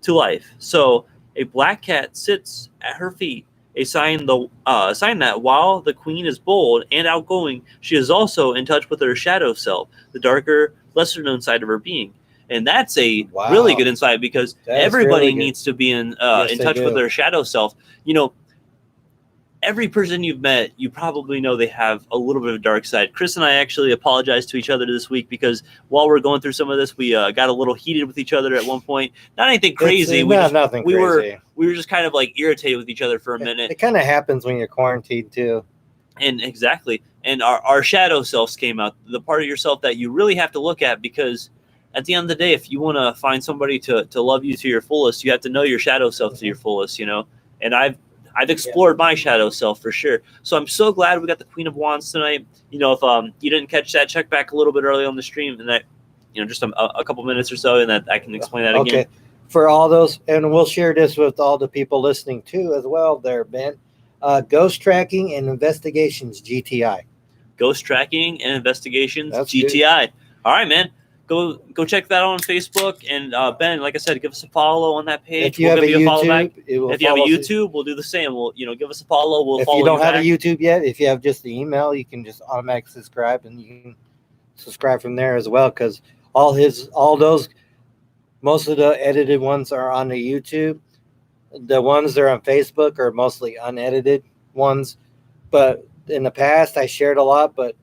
to life. So a black cat sits at her feet, a sign that while the queen is bold and outgoing, she is also in touch with her shadow self, the darker, lesser known side of her being. And that's a really good insight, because everybody really needs to be in touch with their shadow self. You know, every person you've met, you probably know they have a little bit of a dark side. Chris and I actually apologized to each other this week because while we're going through some of this, we got a little heated with each other at one point. Not anything crazy. Nothing crazy. We were just kind of like irritated with each other for a minute. It kind of happens when you're quarantined too. And exactly. And our shadow selves came out, the part of yourself that you really have to look at, because at the end of the day, if you want to find somebody to love you to your fullest, you have to know your shadow self to your fullest, you know? And I've explored my shadow self for sure. So I'm so glad we got the Queen of Wands tonight. You know, if you didn't catch that, check back a little bit early on the stream, and that, you know, just a couple minutes or so, and that I can explain that again. Okay. For all those, and we'll share this with all the people listening too as well there, Ben. Ghost Tracking and Investigations, GTI. Ghost Tracking and Investigations, GTI. Good. All right, man. Go check that out on Facebook. And Ben, like I said, give us a follow on that page. If you have a YouTube, if you have a YouTube, we'll do the same. We'll give us a follow. We'll follow you. If you don't have a YouTube yet, if you have just the email, you can just automatically subscribe, and you can subscribe from there as well. Because all those, most of the edited ones are on the YouTube. The ones that are on Facebook are mostly unedited ones. But in the past, I shared a lot, but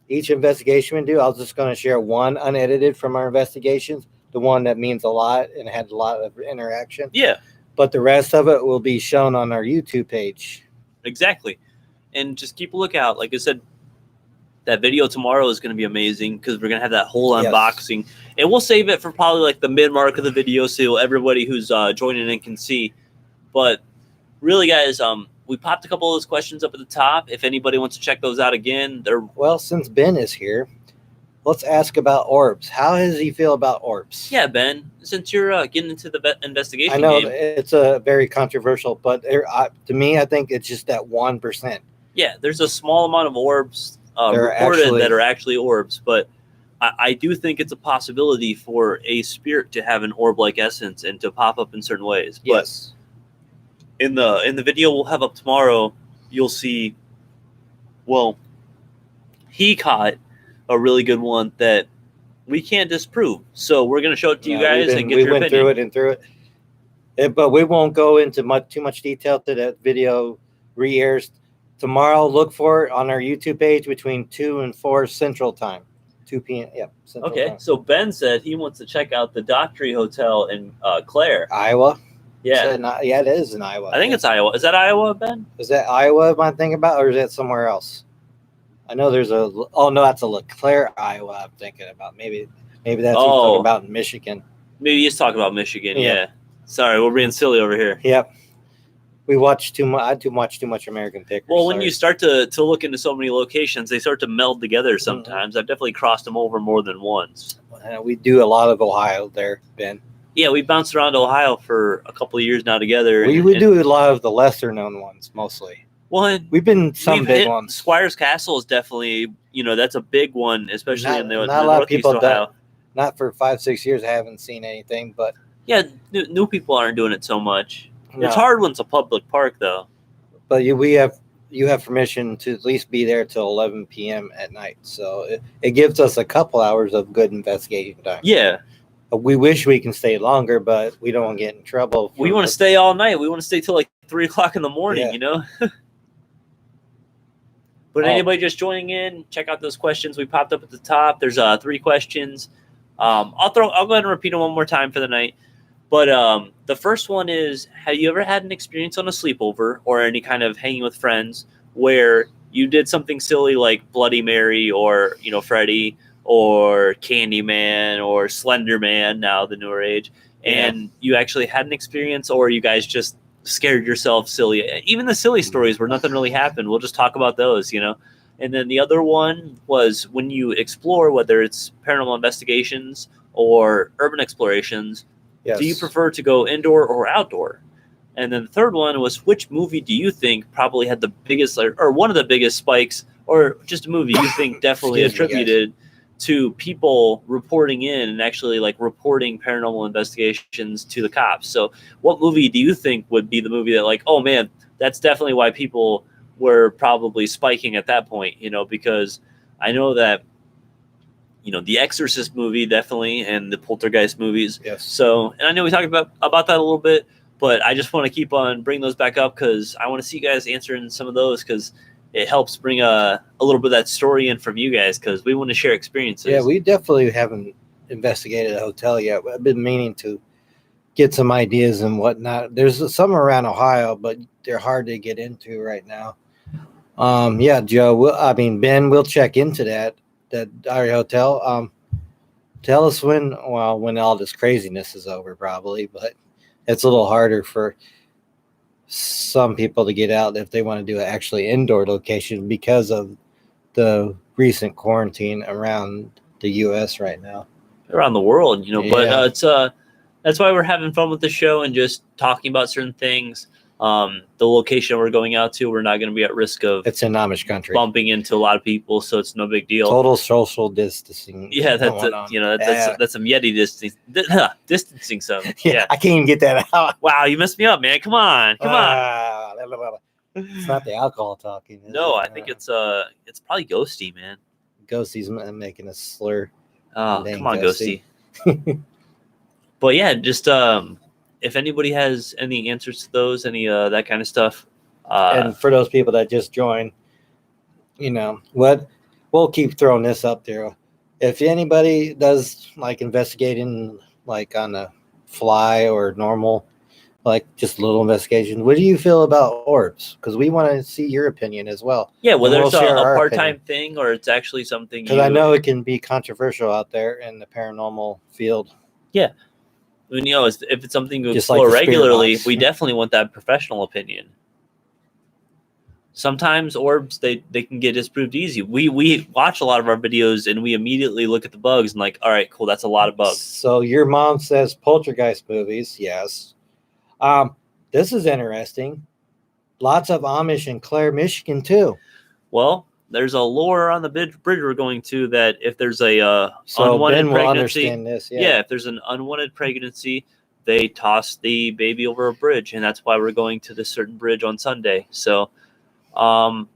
each investigation we do, I was just going to share one unedited from our investigations, the one that means a lot and had a lot of interaction. Yeah. But the rest of it will be shown on our YouTube page. Exactly. And just keep a lookout. Like I said, that video tomorrow is going to be amazing, because we're going to have that whole unboxing. And we'll save it for probably like the mid-mark of the video so everybody who's joining in can see. But really, guys, we popped a couple of those questions up at the top. If anybody wants to check those out again, well, since Ben is here, let's ask about orbs. How does he feel about orbs? Yeah, Ben, since you're getting into the investigation I know game. It's a very controversial, but to me, I think it's just that 1%. Yeah, there's a small amount of orbs reported that are actually orbs, but I do think it's a possibility for a spirit to have an orb-like essence and to pop up in certain ways. Yes. But in the video we'll have up tomorrow, you'll see, well, he caught a really good one that we can't disprove. So we're going to show it to you guys and get your opinion. We went through it. But we won't go into too much detail to that video re-airs tomorrow. Look for it on our YouTube page between 2 and 4 Central Time. 2 p.m. Yep. Central okay. Time. So Ben said he wants to check out the Doctrine Hotel in Clare, Iowa. Yeah. It is in Iowa. I think it's Iowa. Is that Iowa, Ben? Is that Iowa am I thinking about, or is that somewhere else? I know there's a. Oh no, that's a LeClaire, Iowa. I'm thinking about maybe that's what you're talking Oh, about in Michigan. maybe just talk about Michigan. Yeah. Yeah. Sorry, we're being silly over here. Yep. We watch too much. I do watch too much American Pickers. Well, when sorry. you start to look into so many locations, they start to meld together sometimes. I've definitely crossed them over more than once. We do a lot of Ohio there, Ben. Yeah, we bounced around Ohio for a couple of years now together. We do a lot of the lesser known ones mostly. Well, We've been some we've big hit ones. Squires Castle is definitely, that's a big one, especially Not- in the not a lot of Northeast people Ohio. Not for 5-6 years. I haven't seen anything, but Yeah, new people aren't doing it so much. no. It's hard when it's a public park, though. But you have permission to at least be there till 11 p.m. at night, so it gives us a couple hours of good investigating time. Yeah, We wish we can stay longer, but we don't want to get in trouble. we want to stay all night. We want to stay till like 3 o'clock in the morning. Yeah. But Oh. anybody just joining in, check out those questions we popped up at the top. There's 3 questions. I'll go ahead and repeat them one more time for the night. But the first one is: have you ever had an experience on a sleepover or any kind of hanging with friends where you did something silly like Bloody Mary or Freddy or Candyman or Slender Man, now the newer age, and you actually had an experience, or you guys just scared yourself silly? Even the silly stories where nothing really happened, we'll just talk about those, And then the other one was when you explore, whether it's paranormal investigations or urban explorations, Yes. do you prefer to go indoor or outdoor? And then the third one was, which movie do you think probably had the biggest, or one of the biggest spikes, or just a movie you think definitely Excuse me, guys. attributed to people reporting in and actually like reporting paranormal investigations to the cops? So what movie do you think would be the movie that, like, oh man, that's definitely why people were probably spiking at that point, because I know that, the Exorcist movie definitely, and the Poltergeist movies. Yes. So, and I know we talked about that a little bit, but I just want to keep on bringing those back up because I want to see you guys answering some of those, because it helps bring a little bit of that story in from you guys, because we want to share experiences. Yeah, we definitely haven't investigated a hotel yet. I've been meaning to get some ideas and whatnot. There's some around Ohio, but they're hard to get into right now. Yeah, Joe. Ben, we'll check into that our hotel. Tell us when all this craziness is over, probably, but it's a little harder for some people to get out if they want to do an actually indoor location because of the recent quarantine around the U.S. right now. Around the world, but Yeah. it's that's why we're having fun with the show and just talking about certain things. The location we're going out to, we're not going to be at risk of It's in Amish country. bumping into a lot of people, so it's no big deal. Total social distancing. Yeah, that's going it. on. That's some Yeti distancing some. Yeah, Yeah. I can't even get that out. Wow, you messed me up, man. Come on. It's not the alcohol talking. is No, it? I think it's probably ghosty, man. Ghosty's making a slur. Oh, Dang, come on, Ghosty. ghosty. But yeah, just if anybody has any answers to those, any that kind of stuff. And for those people that just joined, what we'll keep throwing this up there. If anybody does like investigating, like on a fly or normal, like just little investigation, what do you feel about orbs? Because we want to see your opinion as well. Yeah, whether we'll it's a share our part-time thing or it's actually something. Because I know it can be controversial out there in the paranormal field. Yeah. If it's something you Just like explore the spirit regularly, box. we definitely want that professional opinion. Sometimes orbs, they can get disproved easy. We watch a lot of our videos and we immediately look at the bugs and like, all right, cool, that's a lot of bugs. So your mom says poltergeist movies, yes. This is interesting. Lots of Amish in Clare, Michigan, too. Well, there's a lore on the bridge we're going to that if there's a So unwanted Ben will pregnancy, understand this. yeah, if there's an unwanted pregnancy, they toss the baby over a bridge, and that's why we're going to this certain bridge on Sunday. So,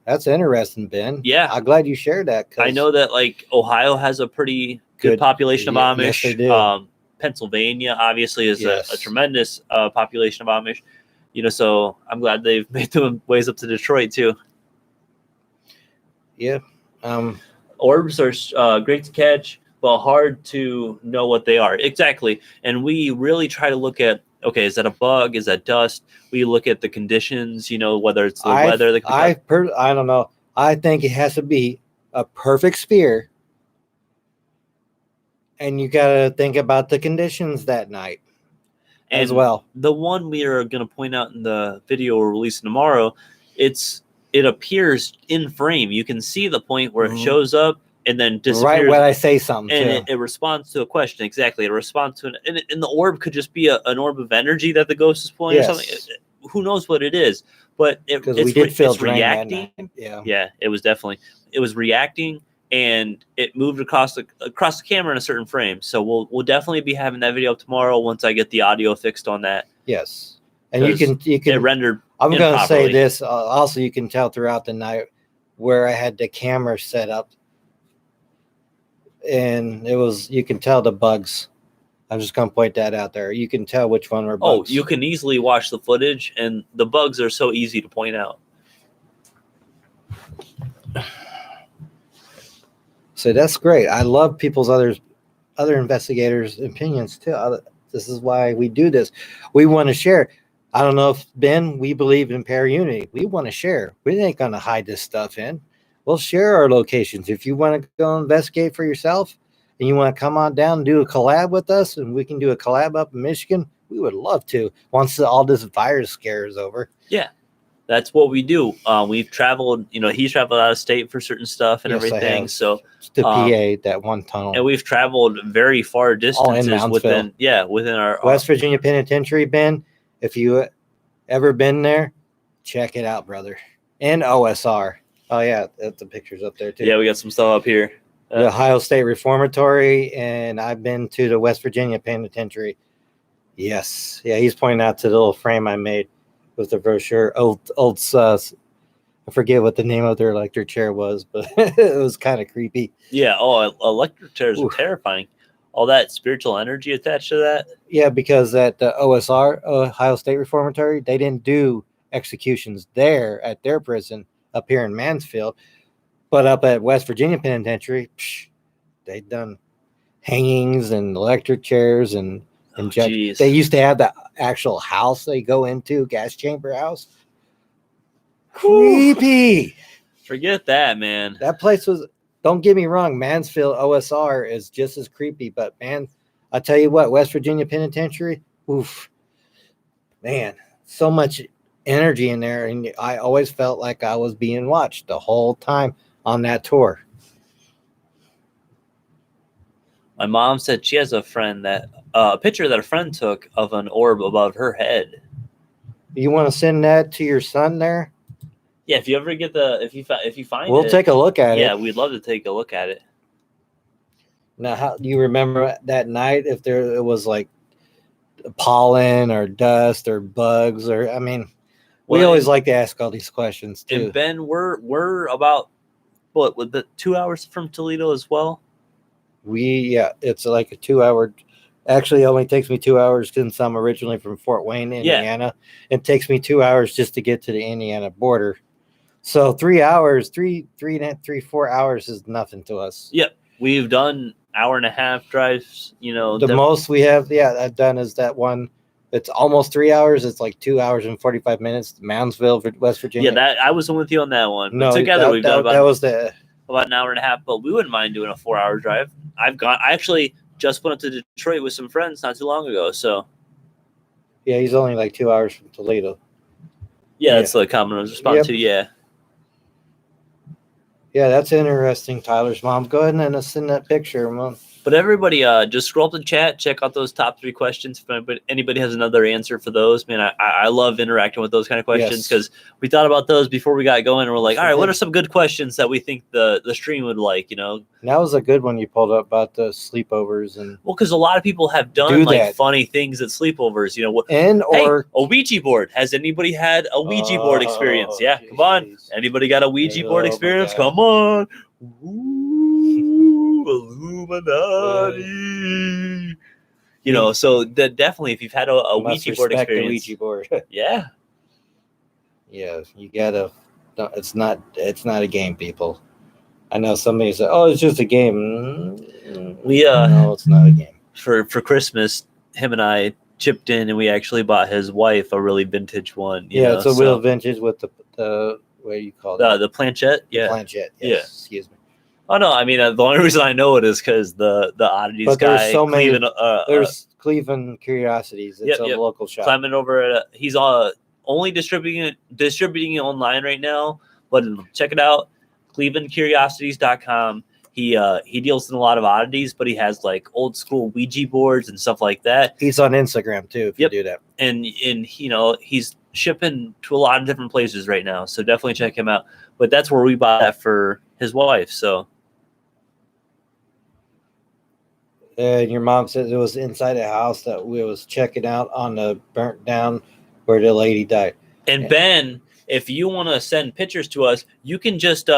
That's interesting, Ben. Yeah. I'm glad you shared that. 'cause I know that like Ohio has a pretty good population of yeah, Amish. yes, they do. Pennsylvania obviously is Yes. a tremendous population of Amish. So I'm glad they've made their ways up to Detroit too. Yeah. Orbs are great to catch, but hard to know what they are exactly. And we really try to look at, okay, is that a bug? Is that dust? We look at the conditions, whether it's the weather. I don't know. I think it has to be a perfect spear, and you got to think about the conditions that night as And well. the one we are going to point out in the video we're releasing tomorrow, it appears in frame. You can see the point where it shows up and then disappears. Right when I say something, and too. it responds to a question. Exactly. It responds to and the orb could just be an orb of energy that the ghost is pulling or something. Who knows what it is? But we did feel it's reacting. Yeah, it was reacting, and it moved across the camera in a certain frame. So we'll definitely be having that video up tomorrow once I get the audio fixed on that. Yes, and you can it rendered. I'm going to say this also. You can tell throughout the night where I had the camera set up, and you can tell the bugs. I'm just going to point that out there. You can tell which one were bugs. Oh, you can easily watch the footage, and the bugs are so easy to point out. So that's great. I love people's other investigators' opinions too. This is why we do this. We want to share. I don't know if Ben, we believe in para-unity. We want to share. We ain't going to hide this stuff in. We'll share our locations. If you want to go investigate for yourself and you want to come on down and do a collab with us, and we can do a collab up in Michigan, we would love to once all this virus scare is over. Yeah, that's what we do. We've traveled, he's traveled out of state for certain stuff and everything. So to PA, that one tunnel. And we've traveled very far distances within our West Virginia Penitentiary, Ben. If you ever been there, check it out, brother. And OSR. Oh, yeah, the picture's up there, too. Yeah, we got some stuff up here. The Ohio State Reformatory, and I've been to the West Virginia Penitentiary. Yes. Yeah, he's pointing out to the little frame I made with the brochure. Old I forget what the name of their electric chair was, but it was kind of creepy. Yeah, electric chairs are terrifying. All that spiritual energy attached to that. Yeah, because at the OSR, Ohio State Reformatory, they didn't do executions there at their prison up here in Mansfield. But up at West Virginia Penitentiary, they'd done hangings and electric chairs and they used to have the actual house they go into, gas chamber house. Creepy. Forget that, man. That place was, don't get me wrong, Mansfield OSR is just as creepy, but man, I tell you what, West Virginia Penitentiary, oof, man, so much energy in there, and I always felt like I was being watched the whole time on that tour. My mom said she has a picture that a friend took of an orb above her head. You want to send that to your son there? Yeah, if you ever get if you find we'll take a look at it. Yeah, we'd love to take a look at it. Now, how do you remember that night? If it was like pollen or dust or bugs or we always like to ask all these questions too. And Ben, we're about with the 2 hours from Toledo as well. It's like a 2 hour. Actually, it only takes me 2 hours since I'm originally from Fort Wayne, Indiana. Yeah. It takes me 2 hours just to get to the Indiana border. So 3 hours, 4 hours is nothing to us. Yep. We've done hour and a half drives, The most we have, I've done is that one. It's almost 3 hours. It's like 2 hours and 45 minutes. Moundsville, West Virginia. Yeah, I wasn't with you on that one. No, together we've done about an hour and a half, but we wouldn't mind doing a 4 hour drive. I actually just went up to Detroit with some friends not too long ago. So yeah, he's only like 2 hours from Toledo. Yeah, that's the comment I was responding to. Yeah. Yeah, that's interesting, Tyler's mom. Go ahead and send that picture, Mom. But everybody, just scroll up the chat, check out those top 3 questions. If anybody has another answer for those, man, I love interacting with those kind of questions because we thought about those before we got going, and we're like, all right, what are some good questions that we think the stream would like? That was a good one you pulled up about the sleepovers because a lot of people have done funny things at sleepovers, a Ouija board. Has anybody had a Ouija board experience? Yeah, come on. Anybody got a Ouija board experience? Come on. Illuminati. So definitely, if you've had a Ouija board experience, Ouija board. Yeah, you gotta. No, it's not a game, people. I know somebody said, "Oh, it's just a game." No, it's not a game. For Christmas, him and I chipped in, and we actually bought his wife a really vintage one. It's a real vintage with the what do you call it? The planchette. Yeah, planchette. Yes. Excuse me. Oh no, I mean the only reason I know it is because the oddities But there's guy, so many- Cleveland, There's Cleveland Curiosities. It's a Yep. local shop. climbing over at he's only distributing it online right now, but check it out, clevelandcuriosities.com. He deals in a lot of oddities, but he has like old school Ouija boards and stuff like that. He's on Instagram too, if Yep. you do that. And he's shipping to a lot of different places right now, so definitely check him out. But that's where we bought that for his wife. So And your mom said it was inside a house that we was checking out on the burnt down where the lady died. and Yeah. Ben, if you want to send pictures to us, you can just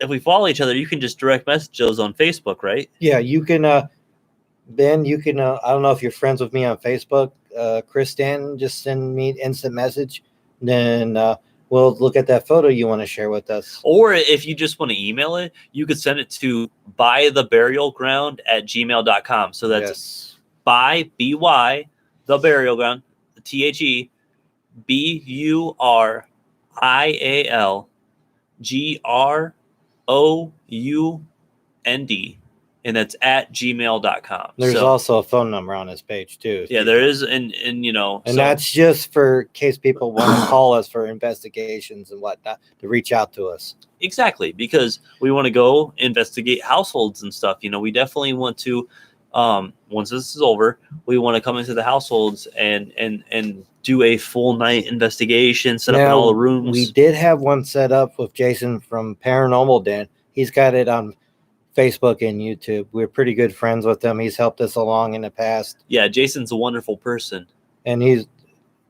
if we follow each other, you can just direct message those on Facebook, right? Yeah, you can Ben, you can I don't know if you're friends with me on Facebook, Chris Stanton, just send me an instant message, then we'll look at that photo you want to share with us. Or if you just want to email it, you could send it to bytheburialground@gmail.com. So that's Yes. by by the burial ground, BURIALGROUND, and that's at gmail.com. There's So, also a phone number on this page too. yeah, there is, and And so, that's just for case people want to call us for investigations and whatnot, to reach out to us. exactly, because we want to go investigate households and stuff. We definitely want to, once this is over, we want to come into the households and do a full night investigation, set up in all the rooms. We did have one set up with Jason from Paranormal Den. He's got it on Facebook and YouTube. We're pretty good friends with him. He's helped us along in the past. Yeah, Jason's a wonderful person. And he's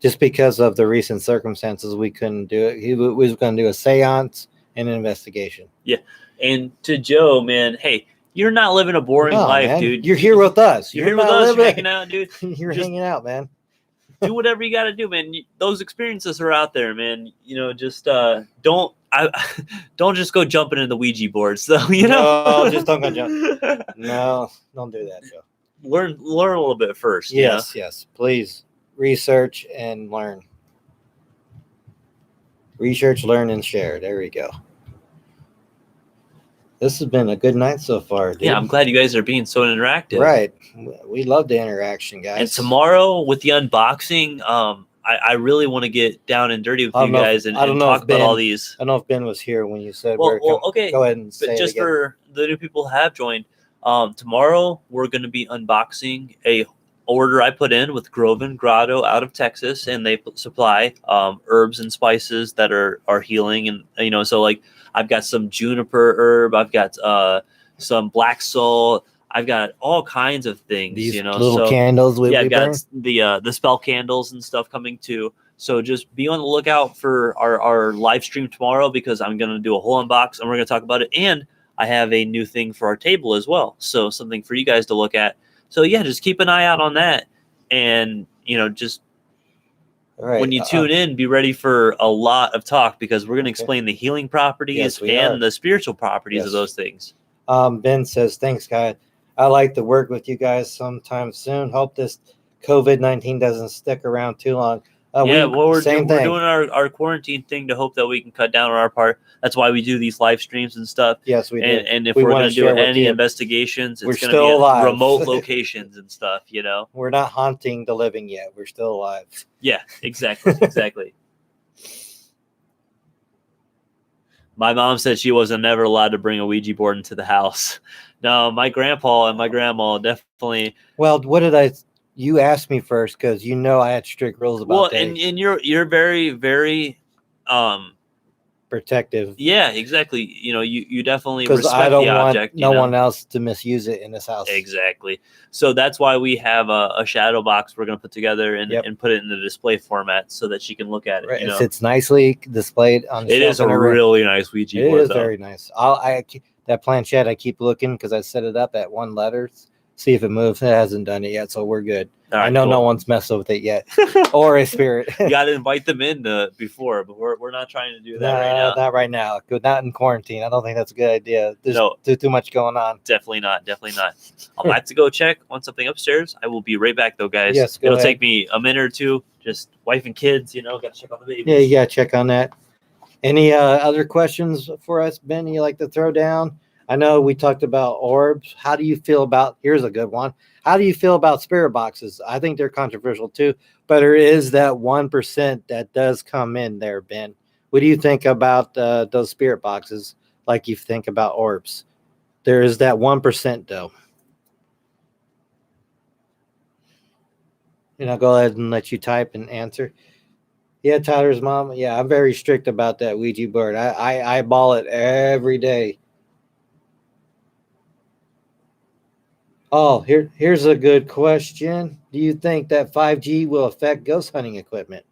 just because of the recent circumstances, we couldn't do it. He was going to do a seance and an investigation. And to Joe, man, hey, you're not living a boring No, life, man. dude. You're here with us. You're here with us. You're hanging out, dude. You're Just- hanging out, man. Do whatever you got to do, man. Those experiences are out there, man. Just don't just go jumping in the Ouija boards, though. No, just don't go jump. No, don't do that, Joe. learn a little bit first. Yes. Please research and learn. Research, learn, and share. There we go. This has been a good night so far, dude. Yeah, I'm glad you guys are being so interactive. Right. We love the interaction, guys. And tomorrow with the unboxing, I really want to get down and dirty with you guys and talk about all these. I don't know if Ben was here when you said Well, okay. Go ahead and say But it just again. for the new people who have joined, tomorrow we're going to be unboxing a order I put in with Groven Grotto out of Texas, and they supply herbs and spices that are healing, and so like I've got some juniper herb, I've got some black soul, I've got all kinds of things. These little candles we I've burn. got the spell candles and stuff coming too. So just be on the lookout for our live stream tomorrow, because I'm going to do a whole unbox and we're going to talk about it. And I have a new thing for our table as well. So something for you guys to look at. So yeah, just keep an eye out on that. And, just Right. when you tune in, be ready for a lot of talk, because we're going to explain the healing properties Yes, we and are. the spiritual properties Yes. of those things. Ben says, thanks, guys. I like to work with you guys sometime soon. Hope this COVID-19 doesn't stick around too long. We're same doing thing. our quarantine thing to hope that we can cut down on our part. That's why we do these live streams and stuff. Yes, we did. And if We we're wanna going to do share with any you. investigations, We're it's going still to be alive. at remote locations and stuff, We're not haunting the living yet. We're still alive. Yeah, exactly. My mom said she wasn't never allowed to bring a Ouija board into the house. No, my grandpa and my grandma definitely. Well, what did you asked me first, because I had strict rules about that. And you're very, very Protective. yeah, exactly. You definitely Because respect I don't the want object. no one else to misuse it in this house. Exactly. So that's why we have a shadow box we're going to put together and put it in the display format so that she can look at it. Right. It's nicely displayed on the It shelf is a in her room. really nice Ouija It board. is very nice. That planchette, I keep looking because I set it up at one letter, see if it moves. It hasn't done it yet, so we're good. All right, I know cool. no one's messed with it yet, or a spirit. You got to invite them in before, but we're not trying to do that right now. Not right now. Not in quarantine. I don't think that's a good idea. There's too much going on. Definitely not. I'll have to go check on something upstairs. I will be right back, though, guys. Yes, go It'll ahead. take me a minute or two. Just wife and kids, got to check on the babies. Yeah, you gotta check on that. Any other questions for us, Ben? You like to throw down? I know we talked about orbs. How do you feel about? Here's a good one. How do you feel about spirit boxes? I think they're controversial too, but there is that 1% that does come in there, Ben. What do you think about those spirit boxes? Like you think about orbs? There is that 1% though. Go ahead and let you type and answer. Yeah, Tyler's mom. Yeah, I'm very strict about that Ouija board. I eyeball it every day. Oh, here's a good question. Do you think that 5G will affect ghost hunting equipment?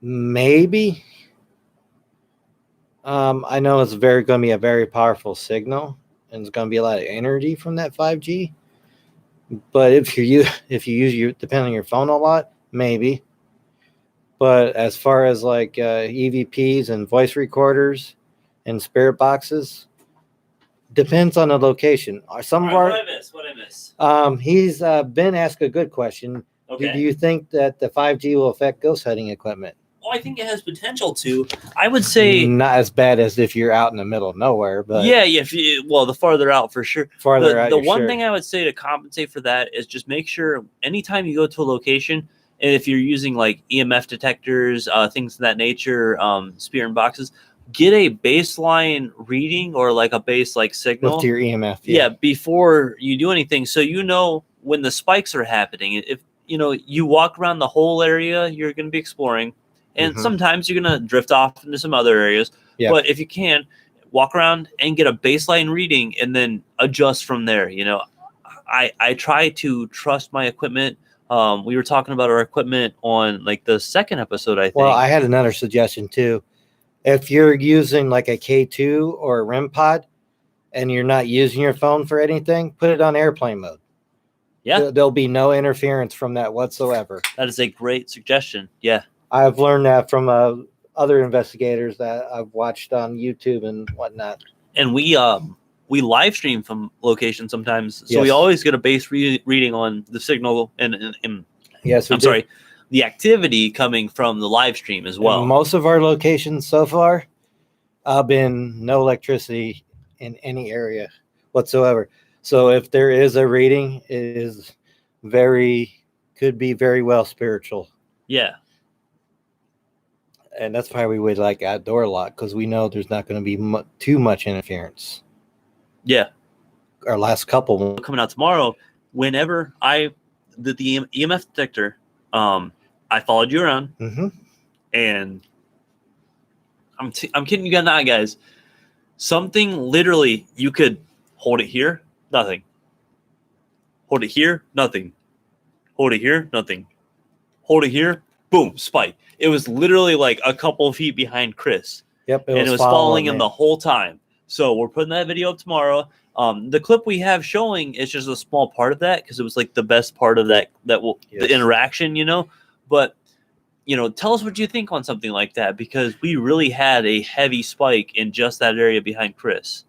Maybe. I know it's going to be a very powerful signal, and it's going to be a lot of energy from that 5G. But if you use your depend on your phone a lot, maybe. But as far as like EVPs and voice recorders and spirit boxes, depends on the location. Some of our What I miss? He's Ben asked a good question. Okay. Do you think that the 5G will affect ghost hunting equipment? Well, I think it has potential to. I would say not as bad as if you're out in the middle of nowhere, but yeah. If you, well, the farther out for sure. farther out. The one thing I would say to compensate for that is just make sure anytime you go to a location, and if you're using like EMF detectors, things of that nature, spirit boxes, get a baseline reading or like a base like signal with your EMF. Yeah, before you do anything, so you know when the spikes are happening. If you walk around the whole area you're going to be exploring, and sometimes you're going to drift off into some other areas. Yeah. But if you can, walk around and get a baseline reading and then adjust from there. I try to trust my equipment. We were talking about our equipment on like the second episode, I think. Well, I had another suggestion too. If you're using like a K2 or a REM pod and you're not using your phone for anything, put it on airplane mode. Yeah. There'll be no interference from that whatsoever. That is a great suggestion. Yeah. I've learned that from other investigators that I've watched on YouTube and whatnot. And we live stream from location sometimes, so Yes. we always get a base reading on the signal and yes, I'm sorry, the activity coming from the live stream as well. And most of our locations so far have been no electricity in any area whatsoever. So if there is a reading, it is could be very well spiritual. Yeah. And that's why we would like outdoor a lot, because we know there's not going to be too much interference. Yeah. Our last couple coming out tomorrow. Whenever the EMF detector, I followed you around, and I'm kidding you not, guys. Something literally, you could hold it here, nothing. Hold it here, nothing. Hold it here, nothing. Hold it here, boom, spike. It was literally like a couple feet behind Chris. Yep, and it was following him the whole time. So we're putting that video up tomorrow. The clip we have showing is just a small part of that because it was like the best part of the interaction, But tell us what you think on something like that, because we really had a heavy spike in just that area behind Chris.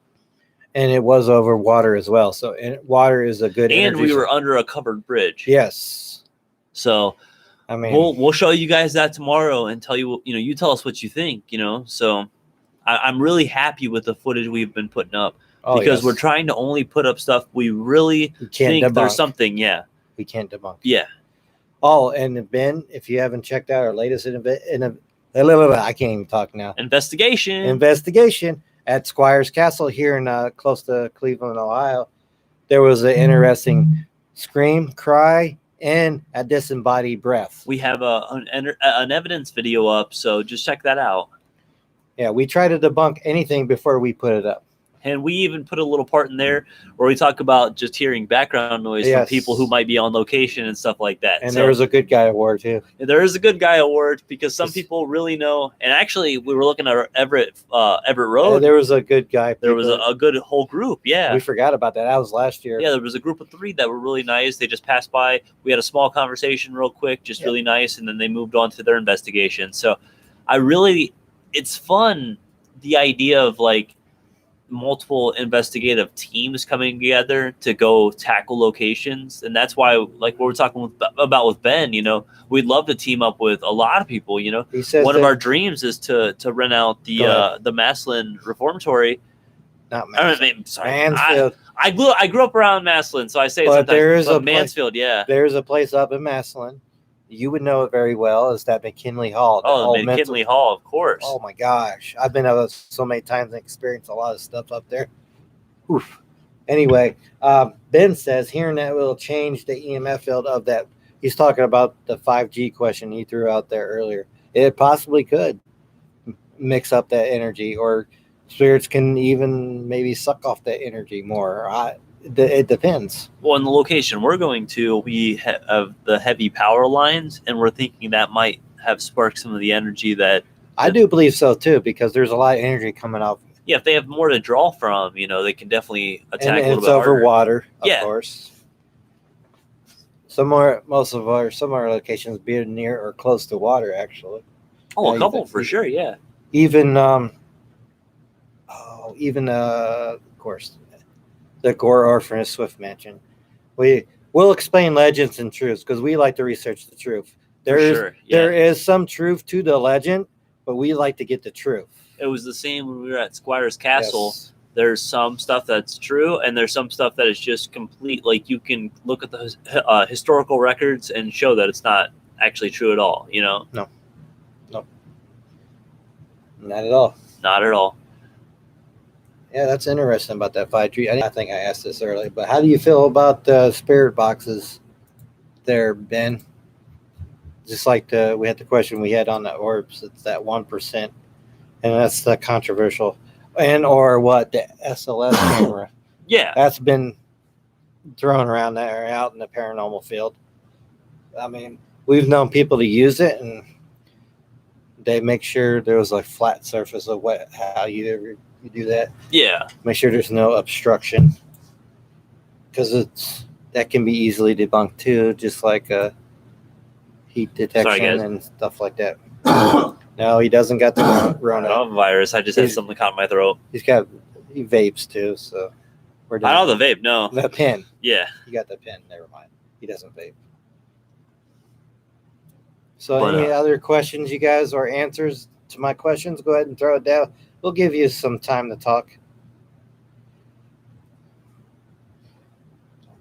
And it was over water as well. So water is a good. And we were under a covered bridge. Yes. So I mean, we'll show you guys that tomorrow and tell you, you tell us what you think, So I'm really happy with the footage we've been putting up because we're trying to only put up stuff we really think debunk. There's something. Yeah. We can't debunk. Yeah. Oh, and Ben, if you haven't checked out our latest I can't even talk now. Investigation at Squires Castle here in close to Cleveland, Ohio. There was an interesting scream, cry, and a disembodied breath. We have an evidence video up, so just check that out. Yeah, we try to debunk anything before we put it up. And we even put a little part in there where we talk about just hearing background noise from people who might be on location and stuff like that. And there was a good guy award, too. There is a good guy award because some people really know. And actually, we were looking at Everett Road. There was a good guy. There was a good whole group, yeah. We forgot about that. That was last year. Yeah, there was a group of 3 that were really nice. They just passed by. We had a small conversation real quick, just really nice. And then they moved on to their investigation. So it's fun, the idea of like, multiple investigative teams coming together to go tackle locations, and that's why, like what we're talking about with Ben, we'd love to team up with a lot of people. He says one of our dreams is to rent out the Maslin Reformatory. Not Maslin. Sorry, Mansfield. I grew up around Maslin, so I say but it sometimes. There is a Mansfield, yeah. There's a place up in Maslin. You would know it very well. Is that McKinley Hall? McKinley Hall, of course. Oh my gosh, I've been out so many times and experienced a lot of stuff up there. Oof. Anyway, Ben says hearing that will change the EMF field of that. He's talking about the 5G question he threw out there earlier. It possibly could mix up that energy, or spirits can even maybe suck off that energy more. It depends. Well, in the location we're going to, we have the heavy power lines, and we're thinking that might have sparked some of the energy that... I do believe so, too, because there's a lot of energy coming out. Yeah, if they have more to draw from, they can definitely attack a little bit harder. It's over water, of course. Some of our locations be near or close to water, actually. Oh, a couple for sure, yeah. Even, of course, the Gore Orphanage Swift Mansion. We'll explain legends and truths because we like to research the truth. There is some truth to the legend, but we like to get the truth. It was the same when we were at Squire's Castle. Yes. There's some stuff that's true, and there's some stuff that is just complete. Like, you can look at the historical records and show that it's not actually true at all, No. Not at all. Not at all. Yeah, that's interesting about that 5G. I think I asked this earlier, but how do you feel about the spirit boxes there, Ben? Just like we had the question we had on the orbs. It's that 1%, and that's the controversial. Or what, the SLS camera. Yeah. That's been thrown around there out in the paranormal field. I mean, we've known people to use it, and they make sure there was a flat surface of how you do that. Yeah. Make sure there's no obstruction, because that can be easily debunked too, just like heat detection and stuff like that. No, he doesn't got the virus. I just had something caught in my throat. He vapes too, so we're done. I know the vape. No, the pen. Yeah, you got the pen. Never mind. He doesn't vape. So, any other questions, you guys, or answers to my questions? Go ahead and throw it down. We'll give you some time to talk.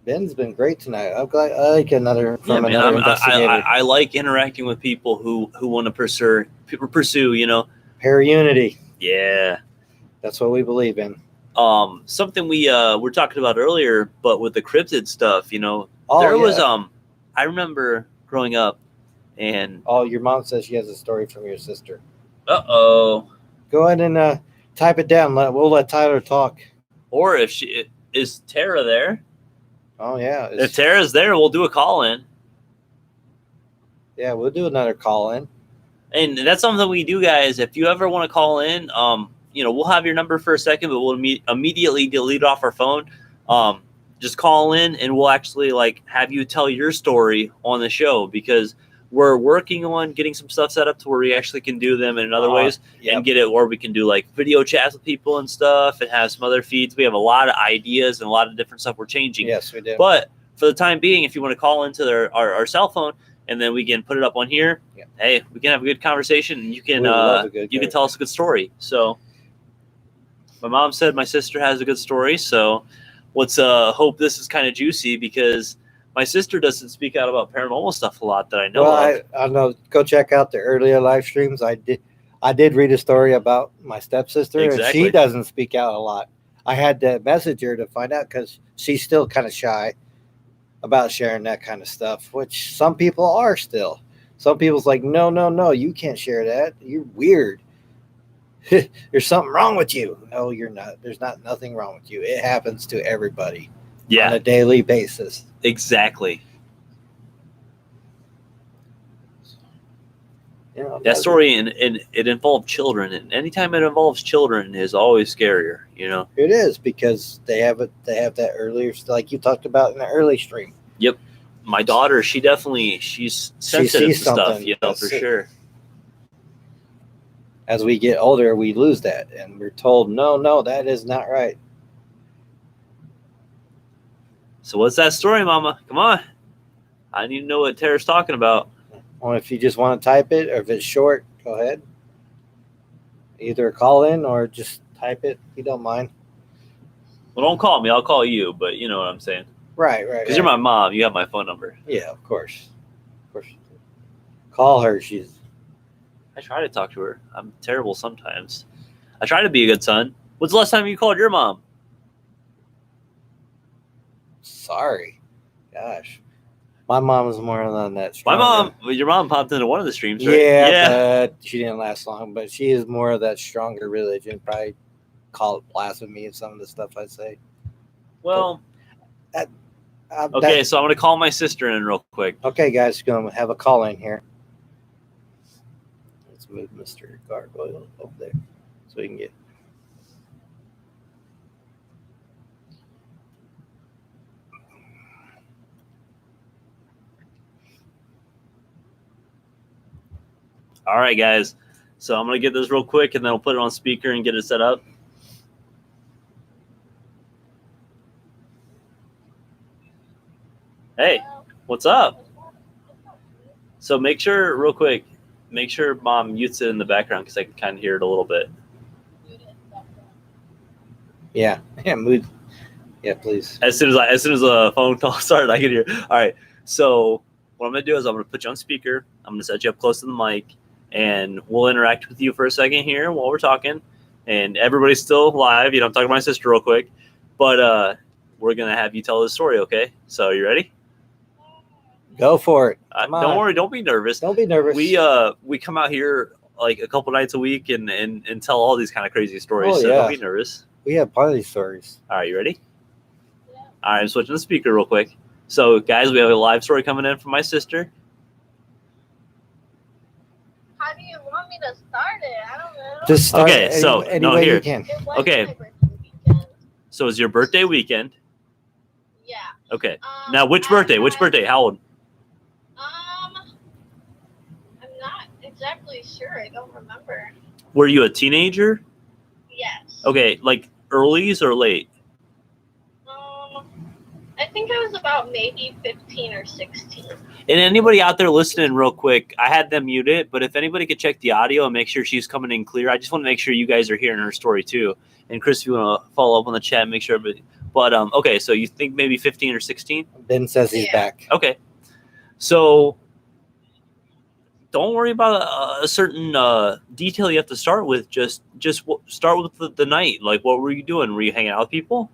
Ben's been great tonight. I'm glad. I like another investigator. I like interacting with people who want to pursue. Para-unity. Yeah, that's what we believe in. Something we were talking about earlier, but with the cryptid stuff, was I remember growing up, and your mom says she has a story from your sister. Go ahead and type it down. We'll let Tylor talk. Or if is Tara there? Oh yeah. If Tara's there, we'll do a call in. Yeah, we'll do another call in. And that's something we do, guys. If you ever want to call in, we'll have your number for a second, but we'll immediately delete off our phone. Just call in, and we'll actually have you tell your story on the show, because we're working on getting some stuff set up to where we actually can do them in other ways and get it where we can do video chats with people and stuff and have some other feeds. We have a lot of ideas and a lot of different stuff we're changing. Yes, we do. But for the time being, if you want to call into our cell phone, and then we can put it up on here, hey, we can have a good conversation, and you can tell us a good story. So my mom said my sister has a good story, so let's hope this is kind of juicy, because my sister doesn't speak out about paranormal stuff a lot that I know of. I know. Go check out the earlier live streams. I did read a story about my stepsister, and she doesn't speak out a lot. I had to message her to find out, because she's still kind of shy about sharing that kind of stuff, which some people are still. Some people's like, no, you can't share that. You're weird. There's something wrong with you. No, you're not. There's nothing wrong with you. It happens to everybody on a daily basis. Exactly. That story, and it involved children, and anytime it involves children is always scarier. It is, because they have that earlier, like you talked about in the early stream. Yep. My daughter, she's sensitive to stuff, for sure. as we get older, we lose that, and we're told, no, that is not right. So what's that story, Mama? Come on. I need to know what Tara's talking about. Well, if you just want to type it, or if it's short, go ahead. Either call in or just type it. If you don't mind. Well, don't call me. I'll call you, but you know what I'm saying. Right. Because you're my mom. You have my phone number. Yeah, of course. Call her. I try to talk to her. I'm terrible sometimes. I try to be a good son. When's the last time you called your mom? Sorry. Gosh. My mom was more than that My stronger. your mom popped into one of the streams, right? Yeah, but she didn't last long. But she is more of that stronger religion. Probably call it blasphemy and some of the stuff I say. Well, okay, so I'm going to call my sister in real quick. Okay, guys, going to have a call in here. Let's move Mr. Gargoyle over there so we can get. All right, guys. So I'm going to get this real quick, and then I'll put it on speaker and get it set up. Hey, what's up? So make sure, real quick, Mom mutes it in the background because I can kind of hear it a little bit. Yeah, move. Yeah, please. As soon as a phone call started, I can hear. All right. So what I'm going to do is I'm going to put you on speaker. I'm going to set you up close to the mic, and we'll interact with you for a second here while we're talking. And everybody's still live. I'm talking to my sister real quick, but we're going to have you tell the story, okay? So you ready? Go for it. Don't worry. Don't be nervous. Don't be nervous. We come out here like a couple nights a week and tell all these kind of crazy stories. So don't be nervous. We have plenty of stories. All right, you ready? Yeah. All right, I'm switching the speaker real quick. So, guys, we have a live story coming in from my sister. How do you want me to start it? I don't know. Just start It way here. You can. Okay. My birthday weekend. So, it's your birthday weekend. Yeah. Okay. Now, which birthday? Which birthday? How old? I'm not exactly sure. I don't remember. Were you a teenager? Yes. Okay, like earlies or late? I think I was about maybe 15 or 16. And anybody out there listening real quick, I had them muted, but if anybody could check the audio and make sure she's coming in clear, I just want to make sure you guys are hearing her story too. And Chris, if you want to follow up on the chat, make sure everybody. But okay, so you think maybe 15 or 16? Ben says he's back. Okay. So don't worry about a certain detail you have to start with. Just start with the night. Like, what were you doing? Were you hanging out with people?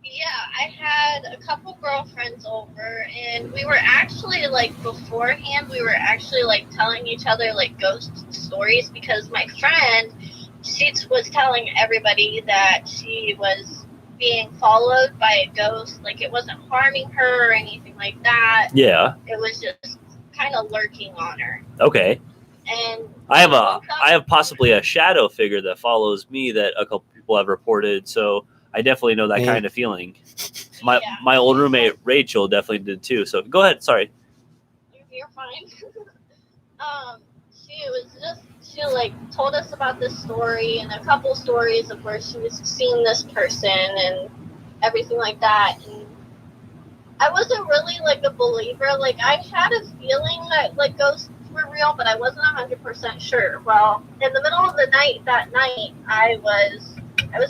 Yeah, I had a couple girlfriends over, and we were actually, like, beforehand, we were actually, like, telling each other, like, ghost stories, because my friend, she was telling everybody that she was being followed by a ghost. Like, it wasn't harming her or anything like that. Yeah. It was just kind of lurking on her. Okay. And I have possibly a shadow figure that follows me that a couple people have reported, so I definitely know that kind of feeling. My old roommate Rachel definitely did too. So go ahead. Sorry. You're fine. She like told us about this story and a couple stories of where she was seeing this person and everything like that. And I wasn't really like a believer. Like, I had a feeling that like ghosts were real, but I wasn't 100% sure. Well, in the middle of the night that night, I was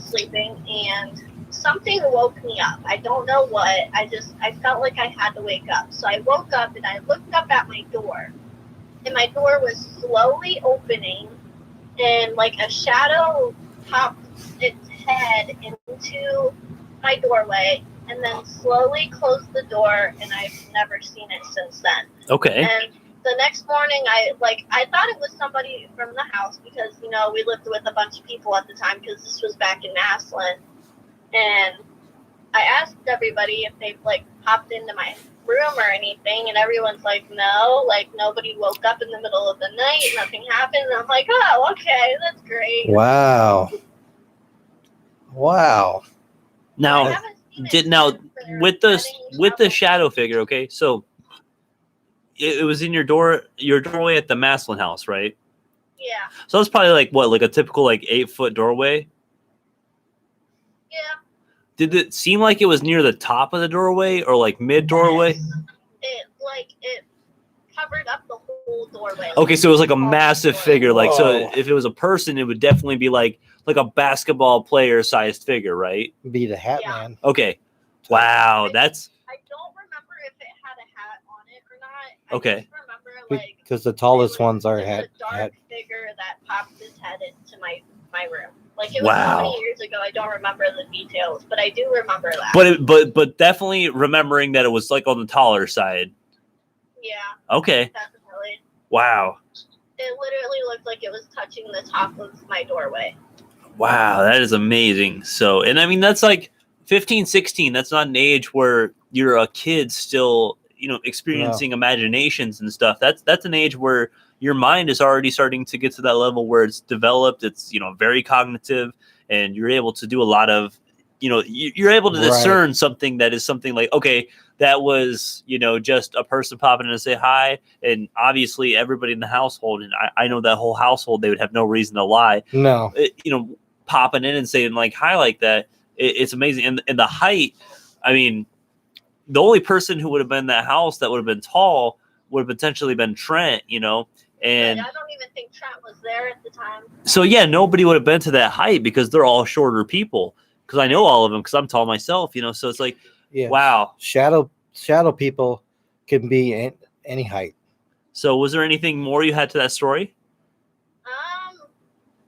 sleeping and something woke me up. I don't know what. I felt like I had to wake up. So I woke up and I looked up at my door. And my door was slowly opening and like a shadow popped its head into my doorway and then slowly closed the door, and I've never seen it since then. Okay. And the next morning, I thought it was somebody from the house because, you know, we lived with a bunch of people at the time because this was back in Maslin. And I asked everybody if they like popped into my room or anything, and everyone's like, no, like nobody woke up in the middle of the night, nothing happened. And I'm like, oh, okay, that's great. Wow. Now, with the shadow figure, okay, so it was in your doorway at the Maslin house, right? Yeah. So that's probably like what, like a typical like 8-foot doorway. Yeah. Did it seem like it was near the top of the doorway or like mid doorway? It covered up the whole doorway. Okay, so it was like a All the massive doorway. figure. Like, so Whoa. if it was a person, it would definitely be like a basketball player sized figure, right? Be the Hat Yeah. Man. Okay. Wow, that's I don't remember if it had a hat on it or not. Okay. I just remember like Because the tallest it was ones are just hat. a dark hat. figure that popped his head into my room. Like it was Wow. so many years ago, I don't remember the details, but I do remember that. but definitely remembering that it was like on the taller side. Yeah, Okay. definitely. Wow. It literally looked like it was touching the top of my doorway. Wow, that is amazing. So, and I mean, that's like 15, 16. That's not an age where you're a kid still, experiencing imaginations and stuff. That's an age where your mind is already starting to get to that level where it's developed. It's, very cognitive, and you're able to do a lot of, you're able to discern something that is something like, okay, that was, just a person popping in to say hi. And obviously everybody in the household, and I know that whole household, they would have no reason to lie. No. Popping in and saying like hi like that, it's amazing. And the height, I mean, the only person who would have been in that house that would have been tall would have potentially been Trent, and But I don't even think Trent was there at the time. so yeah, nobody would have been to that height because they're all shorter people. Because I know all of them because I'm tall myself, so it's like, Yeah. wow. Shadow people can be any height. So was there anything more you had to that story?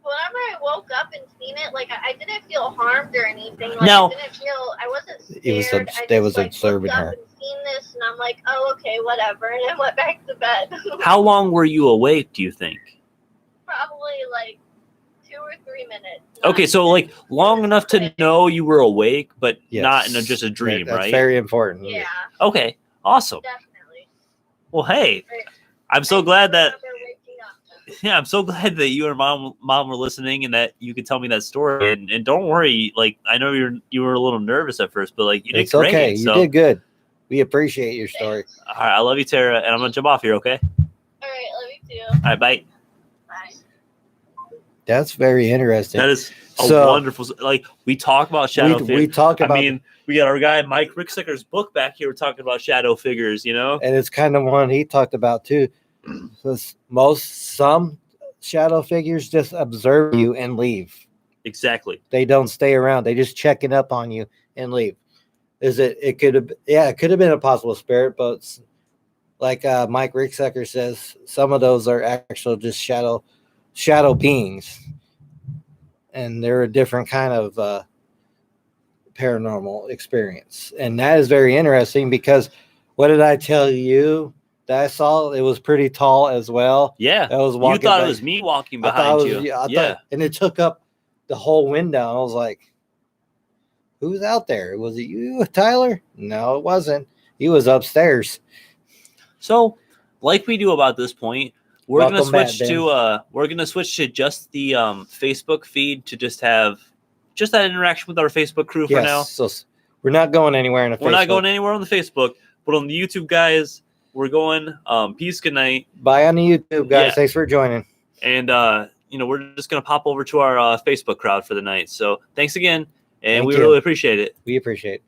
Whenever I woke up and seen it, like I didn't feel harmed or anything. Like No. I wasn't scared. They was observing looked her. up and seen this, and I'm like, oh, okay, whatever, and I went back to bed. How long were you awake, do you think? Probably like 2 or 3 minutes. Okay, so like long enough to know you were awake, but not in just a dream, That's right? very important. Yeah, Okay, awesome. definitely. Well, hey, Right. I'm so I glad do that. remember waking up. Yeah, I'm so glad that you and mom were listening and that you could tell me that story. And don't worry, like I know you were a little nervous at first, but like you did It's great. okay. So, You did good. We appreciate your story. all right, I love you, Tara, and I'm gonna jump off here. Okay. All right, love you too. All right, bye. Bye. That's very interesting. That is a wonderful. Like we talk about shadow figures. We talk about. I mean, we got our guy Mike Ricksecker's book back here. We're talking about shadow figures, and it's kind of one he talked about too. Some shadow figures just observe you and leave. Exactly. They don't stay around. They just checking up on you and leave. It could have been a possible spirit, but like Mike Ricksecker says, some of those are actual just shadow beings, and they're a different kind of paranormal experience. And that is very interesting because what did I tell you that I saw? It was pretty tall as well. Yeah. I was walking. You thought back. It was me walking behind you. Yeah. And it took up the whole window. I was like, who's out there? Was it you, Tyler? No, it wasn't. He was upstairs. So, like we do about this point, we're Welcome gonna switch back, to just the Facebook feed to just have just that interaction with our Facebook crew for now. So we're not going anywhere in the We're Facebook. not going anywhere on the Facebook, but on the YouTube, guys, we're going. Peace, good night. Bye on the YouTube, guys. Yeah. Thanks for joining. And we're just gonna pop over to our Facebook crowd for the night. So thanks again, and Thank we you. really appreciate it. We appreciate it.